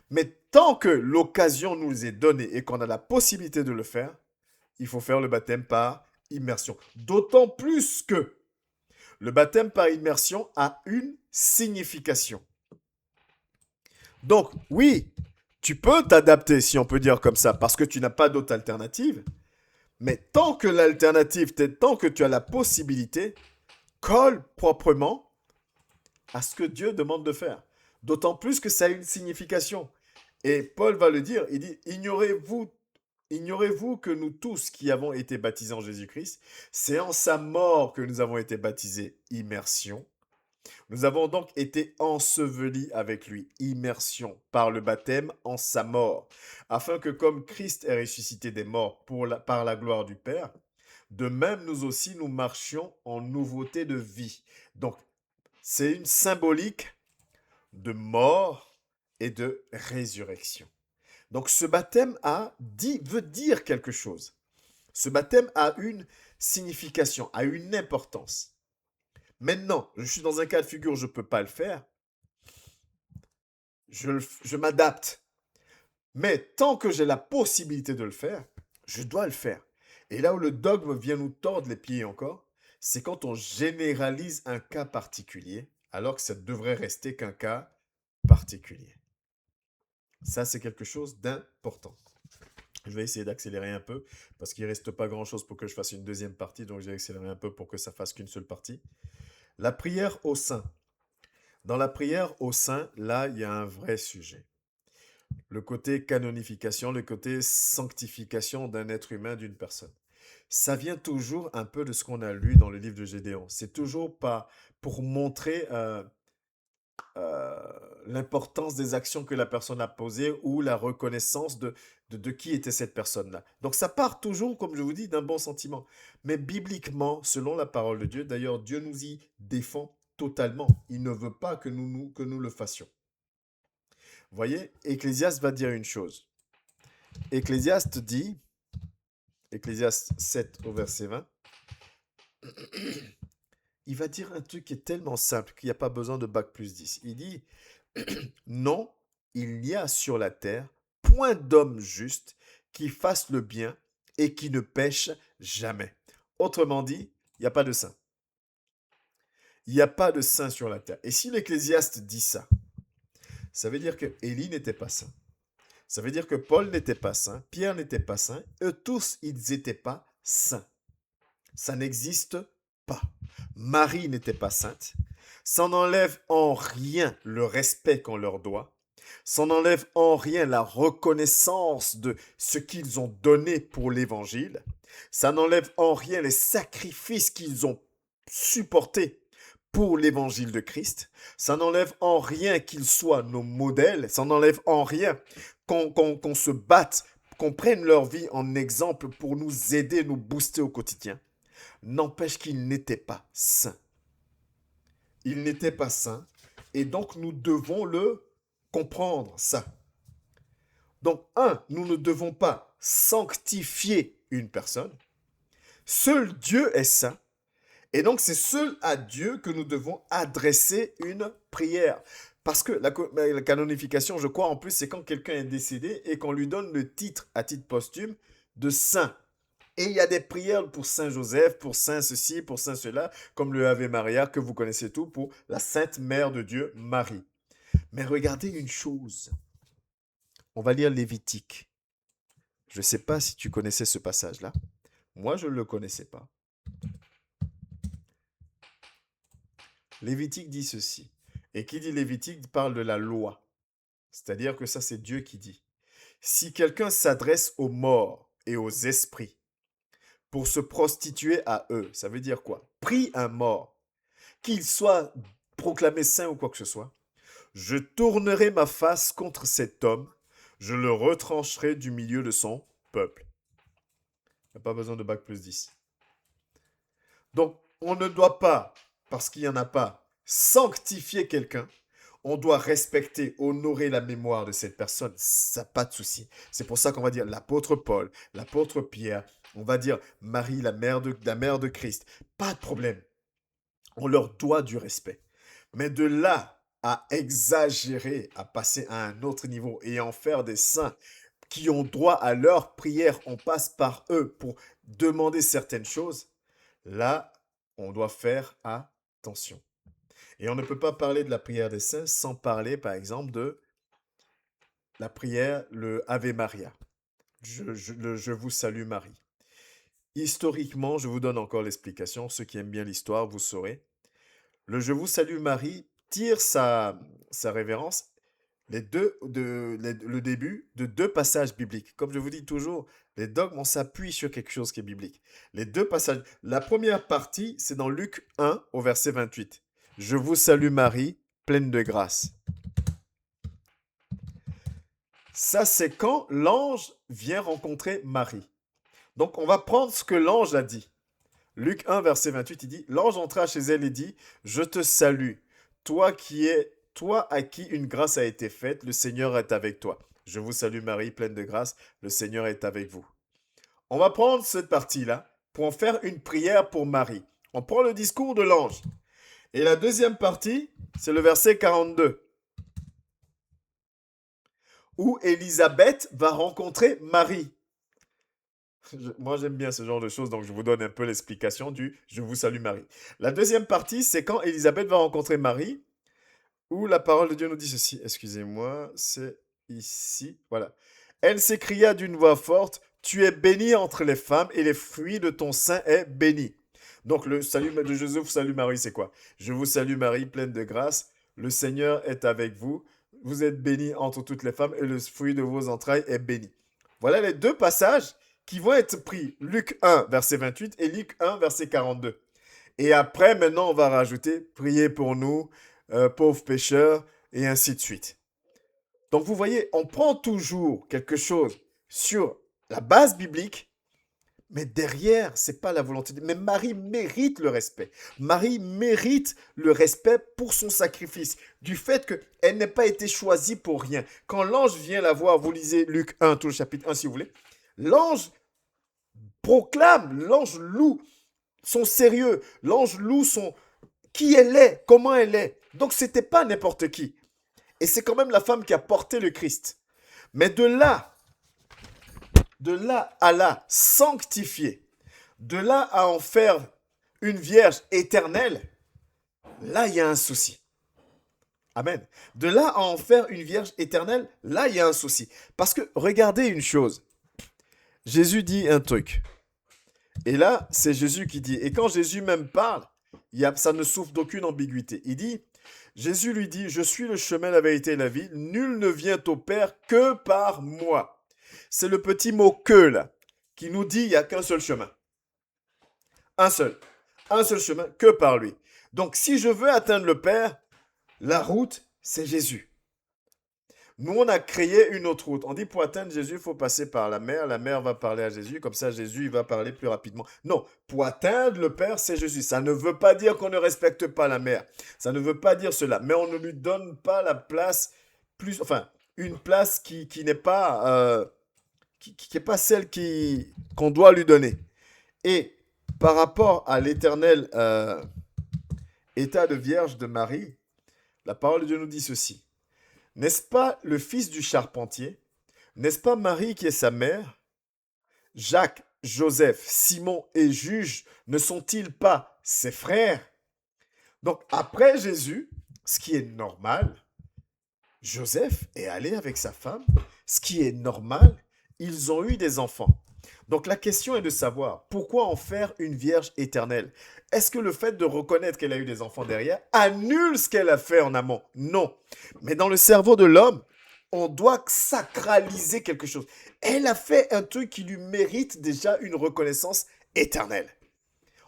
Mais tant que l'occasion nous est donnée et qu'on a la possibilité de le faire, il faut faire le baptême par immersion. D'autant plus que le baptême par immersion a une signification. Donc, oui, tu peux t'adapter, si on peut dire comme ça, parce que tu n'as pas d'autre alternative. Mais tant que l'alternative, tant que tu as la possibilité, colle proprement à ce que Dieu demande de faire. D'autant plus que ça a une signification. Et Paul va le dire, il dit, ignorez-vous que nous tous qui avons été baptisés en Jésus-Christ, c'est en sa mort que nous avons été baptisés, immersion. Nous avons donc été ensevelis avec lui, immersion, par le baptême en sa mort, afin que comme Christ est ressuscité des morts par la gloire du Père, de même nous aussi nous marchions en nouveauté de vie. Donc, c'est une symbolique de mort et de résurrection. Donc, ce baptême veut dire quelque chose. Ce baptême a une signification, a une importance. Maintenant, je suis dans un cas de figure, je ne peux pas le faire. Je m'adapte. Mais tant que j'ai la possibilité de le faire, je dois le faire. Et là où le dogme vient nous tordre les pieds encore, c'est quand on généralise un cas particulier, alors que ça devrait rester qu'un cas particulier. Ça, c'est quelque chose d'important. Je vais essayer d'accélérer un peu, parce qu'il ne reste pas grand-chose pour que je fasse une deuxième partie, donc je vais accélérer un peu pour que ça fasse qu'une seule partie. La prière au sein. Dans la prière au sein, là, il y a un vrai sujet. Le côté canonification, le côté sanctification d'un être humain, d'une personne. Ça vient toujours un peu de ce qu'on a lu dans le livre de Gédéon. C'est toujours pas pour montrer euh, l'importance des actions que la personne a posées ou la reconnaissance de qui était cette personne-là. Donc ça part toujours, comme je vous dis, d'un bon sentiment. Mais bibliquement, selon la parole de Dieu, d'ailleurs, Dieu nous y défend totalement. Il ne veut pas que nous le fassions. Vous voyez, Ecclésiaste va dire une chose. Ecclésiaste dit, Ecclésiaste 7 au verset 20, il va dire un truc qui est tellement simple qu'il n'y a pas besoin de bac plus 10. Il dit, non, il n'y a sur la terre point d'homme juste qui fasse le bien et qui ne pêche jamais. Autrement dit, il n'y a pas de saint. Il n'y a pas de saint sur la terre. Et si l'Ecclésiaste dit ça, ça veut dire que Élie n'était pas saint. Ça veut dire que Paul n'était pas saint, Pierre n'était pas saint, eux tous, ils n'étaient pas saints. Ça n'existe pas. Marie n'était pas sainte. Ça n'enlève en rien le respect qu'on leur doit. Ça n'enlève en rien la reconnaissance de ce qu'ils ont donné pour l'évangile. Ça n'enlève en rien les sacrifices qu'ils ont supportés pour l'évangile de Christ. Ça n'enlève en rien qu'ils soient nos modèles. Ça n'enlève en rien qu'on se batte, qu'on prenne leur vie en exemple pour nous aider, nous booster au quotidien. N'empêche qu'ils n'étaient pas saints. Ils n'étaient pas saints et donc nous devons le comprendre, ça. Donc, nous ne devons pas sanctifier une personne. Seul Dieu est saint. Et donc, c'est seul à Dieu que nous devons adresser une prière. Parce que la canonification, je crois, en plus, c'est quand quelqu'un est décédé et qu'on lui donne le titre, à titre posthume, de saint. Et il y a des prières pour Saint Joseph, pour Saint ceci, pour Saint cela, comme le Ave Maria, que vous connaissez tout, pour la Sainte Mère de Dieu, Marie. Mais regardez une chose. On va lire Lévitique. Je ne sais pas si tu connaissais ce passage-là. Moi, je ne le connaissais pas. Lévitique dit ceci. Et qui dit Lévitique parle de la loi. C'est-à-dire que ça, c'est Dieu qui dit. Si quelqu'un s'adresse aux morts et aux esprits pour se prostituer à eux, ça veut dire quoi? Prie un mort, qu'il soit proclamé saint ou quoi que ce soit, je tournerai ma face contre cet homme, je le retrancherai du milieu de son peuple. Il n'y a pas besoin de bac plus 10. Donc, on ne doit pas, parce qu'il n'y en a pas, sanctifier quelqu'un. On doit respecter, honorer la mémoire de cette personne. Ça, pas de souci. C'est pour ça qu'on va dire l'apôtre Paul, l'apôtre Pierre. On va dire Marie, la mère de Christ. Pas de problème. On leur doit du respect. Mais de là à exagérer, à passer à un autre niveau et en faire des saints qui ont droit à leur prière, on passe par eux pour demander certaines choses, là, on doit faire attention. Et on ne peut pas parler de la prière des saints sans parler, par exemple, de la prière, le Ave Maria. Je vous salue Marie. Historiquement, je vous donne encore l'explication. Ceux qui aiment bien l'histoire, vous saurez. Le Je vous salue Marie tire sa révérence le début de deux passages bibliques. Comme je vous dis toujours, les dogmes, on s'appuie sur quelque chose qui est biblique. Les deux passages. La première partie, c'est dans Luc 1 au verset 28. Je vous salue Marie, pleine de grâce. Ça, c'est quand l'ange vient rencontrer Marie. Donc, on va prendre ce que l'ange a dit. Luc 1, verset 28, il dit, l'ange entra chez elle et dit, je te salue, toi à qui une grâce a été faite, le Seigneur est avec toi. Je vous salue Marie, pleine de grâce, le Seigneur est avec vous. On va prendre cette partie-là pour en faire une prière pour Marie. On prend le discours de l'ange. Et la deuxième partie, c'est le verset 42, où Élisabeth va rencontrer Marie. Moi, j'aime bien ce genre de choses, donc je vous donne un peu l'explication du « Je vous salue Marie ». La deuxième partie, c'est quand Élisabeth va rencontrer Marie, où la parole de Dieu nous dit ceci. Excusez-moi, c'est ici. Voilà. Elle s'écria d'une voix forte, « Tu es bénie entre les femmes et les fruits de ton sein est béni. » Donc le salut de Jésus, vous salue Marie, c'est quoi? Je vous salue Marie, pleine de grâce, le Seigneur est avec vous, vous êtes bénie entre toutes les femmes et le fruit de vos entrailles est béni. Voilà les deux passages qui vont être pris. Luc 1, verset 28 et Luc 1, verset 42. Et après, maintenant, on va rajouter « Priez pour nous, pauvres pécheurs » et ainsi de suite. Donc vous voyez, on prend toujours quelque chose sur la base biblique, mais derrière, c'est pas la volonté de Dieu. Mais Marie mérite le respect. Marie mérite le respect pour son sacrifice, du fait qu'elle n'ait pas été choisie pour rien. Quand l'ange vient la voir, vous lisez Luc 1, tout le chapitre 1 si vous voulez, l'ange proclame, l'ange loue son sérieux, l'ange loue qui elle est, comment elle est. Donc c'était pas n'importe qui. Et c'est quand même la femme qui a porté le Christ. Mais de là à la sanctifier, de là à en faire une vierge éternelle, là, il y a un souci. Amen. De là à en faire une vierge éternelle, là, il y a un souci. Parce que regardez une chose. Jésus dit un truc. Et là, c'est Jésus qui dit. Et quand Jésus même parle, ça ne souffre d'aucune ambiguïté. Il dit, Jésus lui dit, je suis le chemin, la vérité et la vie. Nul ne vient au Père que par moi. C'est le petit mot que là, qui nous dit, il n'y a qu'un seul chemin. Un seul chemin, que par lui. Donc, si je veux atteindre le Père, la route, c'est Jésus. Nous, on a créé une autre route. On dit pour atteindre Jésus, il faut passer par la mer. La mer va parler à Jésus. Comme ça, Jésus il va parler plus rapidement. Non, pour atteindre le Père, c'est Jésus. Ça ne veut pas dire qu'on ne respecte pas la mer. Ça ne veut pas dire cela. Mais on ne lui donne pas la place une place qui n'est pas, qui est pas celle qu'on doit lui donner. Et par rapport à l'éternel état de vierge de Marie, la parole de Dieu nous dit ceci. N'est-ce pas le fils du charpentier? N'est-ce pas Marie qui est sa mère? Jacques, Joseph, Simon et Juge ne sont-ils pas ses frères? Donc après Jésus, ce qui est normal, Joseph est allé avec sa femme. Ce qui est normal, ils ont eu des enfants. Donc la question est de savoir pourquoi en faire une vierge éternelle. Est-ce que le fait de reconnaître qu'elle a eu des enfants derrière annule ce qu'elle a fait en amont? Non. Mais dans le cerveau de l'homme, on doit sacraliser quelque chose. Elle a fait un truc qui lui mérite déjà une reconnaissance éternelle.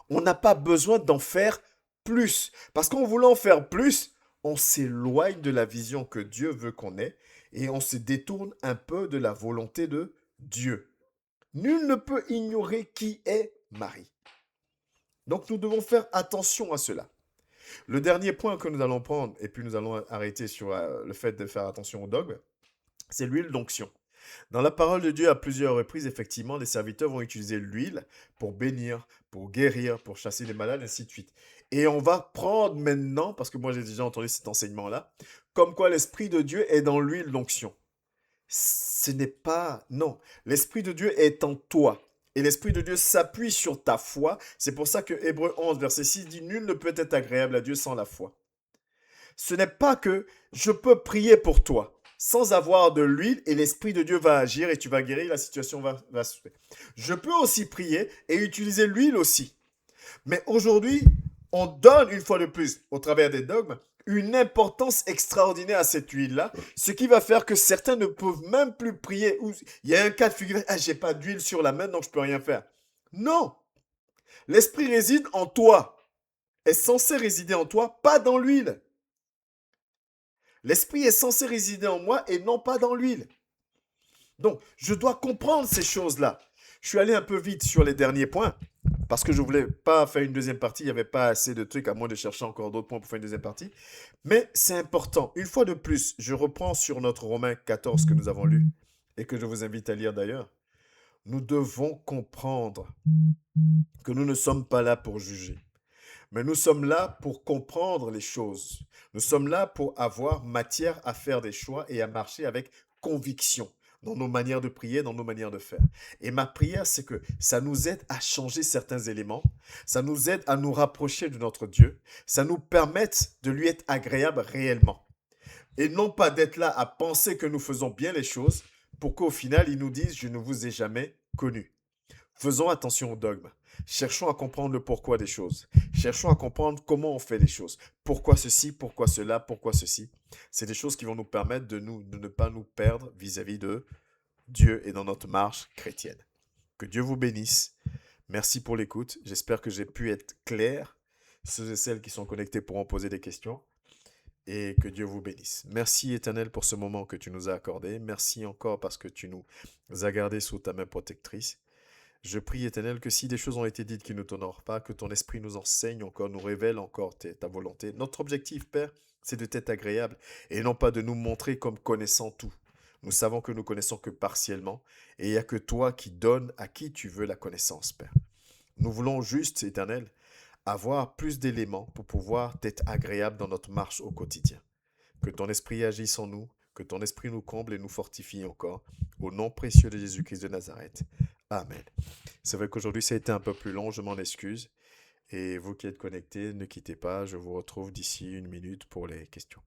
On n'a pas besoin d'en faire plus. Parce qu'en voulant en faire plus, on s'éloigne de la vision que Dieu veut qu'on ait et on se détourne un peu de la volonté de Dieu. Nul ne peut ignorer qui est Marie. Donc nous devons faire attention à cela. Le dernier point que nous allons prendre, et puis nous allons arrêter sur le fait de faire attention au dogme, c'est l'huile d'onction. Dans la parole de Dieu, à plusieurs reprises, effectivement, les serviteurs vont utiliser l'huile pour bénir, pour guérir, pour chasser les malades, ainsi de suite. Et on va prendre maintenant, parce que moi j'ai déjà entendu cet enseignement-là, comme quoi l'Esprit de Dieu est dans l'huile d'onction. Ce n'est pas... Non, l'Esprit de Dieu est en toi. Et l'Esprit de Dieu s'appuie sur ta foi. C'est pour ça que Hébreux 11, verset 6 dit « Nul ne peut être agréable à Dieu sans la foi ». Ce n'est pas que je peux prier pour toi sans avoir de l'huile et l'Esprit de Dieu va agir et tu vas guérir, la situation va se faire. Je peux aussi prier et utiliser l'huile aussi. Mais aujourd'hui, on donne une fois de plus, au travers des dogmes, une importance extraordinaire à cette huile-là, ce qui va faire que certains ne peuvent même plus prier. Il y a un cas de figure, j'ai pas d'huile sur la main, donc je peux rien faire. Non! L'Esprit réside en toi, est censé résider en toi, pas dans l'huile. L'Esprit est censé résider en moi et non pas dans l'huile. Donc, je dois comprendre ces choses-là. Je suis allé un peu vite sur les derniers points, parce que je ne voulais pas faire une deuxième partie. Il n'y avait pas assez de trucs, à moins de chercher encore d'autres points pour faire une deuxième partie. Mais c'est important. Une fois de plus, je reprends sur notre Romains 14 que nous avons lu, et que je vous invite à lire d'ailleurs. Nous devons comprendre que nous ne sommes pas là pour juger. Mais nous sommes là pour comprendre les choses. Nous sommes là pour avoir matière à faire des choix et à marcher avec conviction dans nos manières de prier, dans nos manières de faire. Et ma prière, c'est que ça nous aide à changer certains éléments, ça nous aide à nous rapprocher de notre Dieu, ça nous permette de lui être agréable réellement. Et non pas d'être là à penser que nous faisons bien les choses pour qu'au final, il nous dise « Je ne vous ai jamais connu ». Faisons attention au dogme. Cherchons à comprendre le pourquoi des choses. Cherchons à comprendre comment on fait les choses. Pourquoi ceci, pourquoi cela, pourquoi ceci. C'est des choses qui vont nous permettre de ne pas nous perdre vis-à-vis de Dieu et dans notre marche chrétienne. Que Dieu vous bénisse. Merci pour l'écoute. J'espère que j'ai pu être clair. Ceux et celles qui sont connectés pourront poser des questions. Et que Dieu vous bénisse. Merci Éternel pour ce moment que tu nous as accordé. Merci encore parce que tu nous as gardés sous ta main protectrice. Je prie, Éternel, que si des choses ont été dites qui ne t'honorent pas, que ton esprit nous enseigne encore, nous révèle encore ta volonté. Notre objectif, Père, c'est de t'être agréable et non pas de nous montrer comme connaissant tout. Nous savons que nous connaissons que partiellement et il n'y a que toi qui donnes à qui tu veux la connaissance, Père. Nous voulons juste, Éternel, avoir plus d'éléments pour pouvoir t'être agréable dans notre marche au quotidien. Que ton esprit agisse en nous, que ton esprit nous comble et nous fortifie encore. Au nom précieux de Jésus-Christ de Nazareth. Amen. C'est vrai qu'aujourd'hui ça a été un peu plus long, je m'en excuse. Et vous qui êtes connectés, ne quittez pas, je vous retrouve d'ici une minute pour les questions.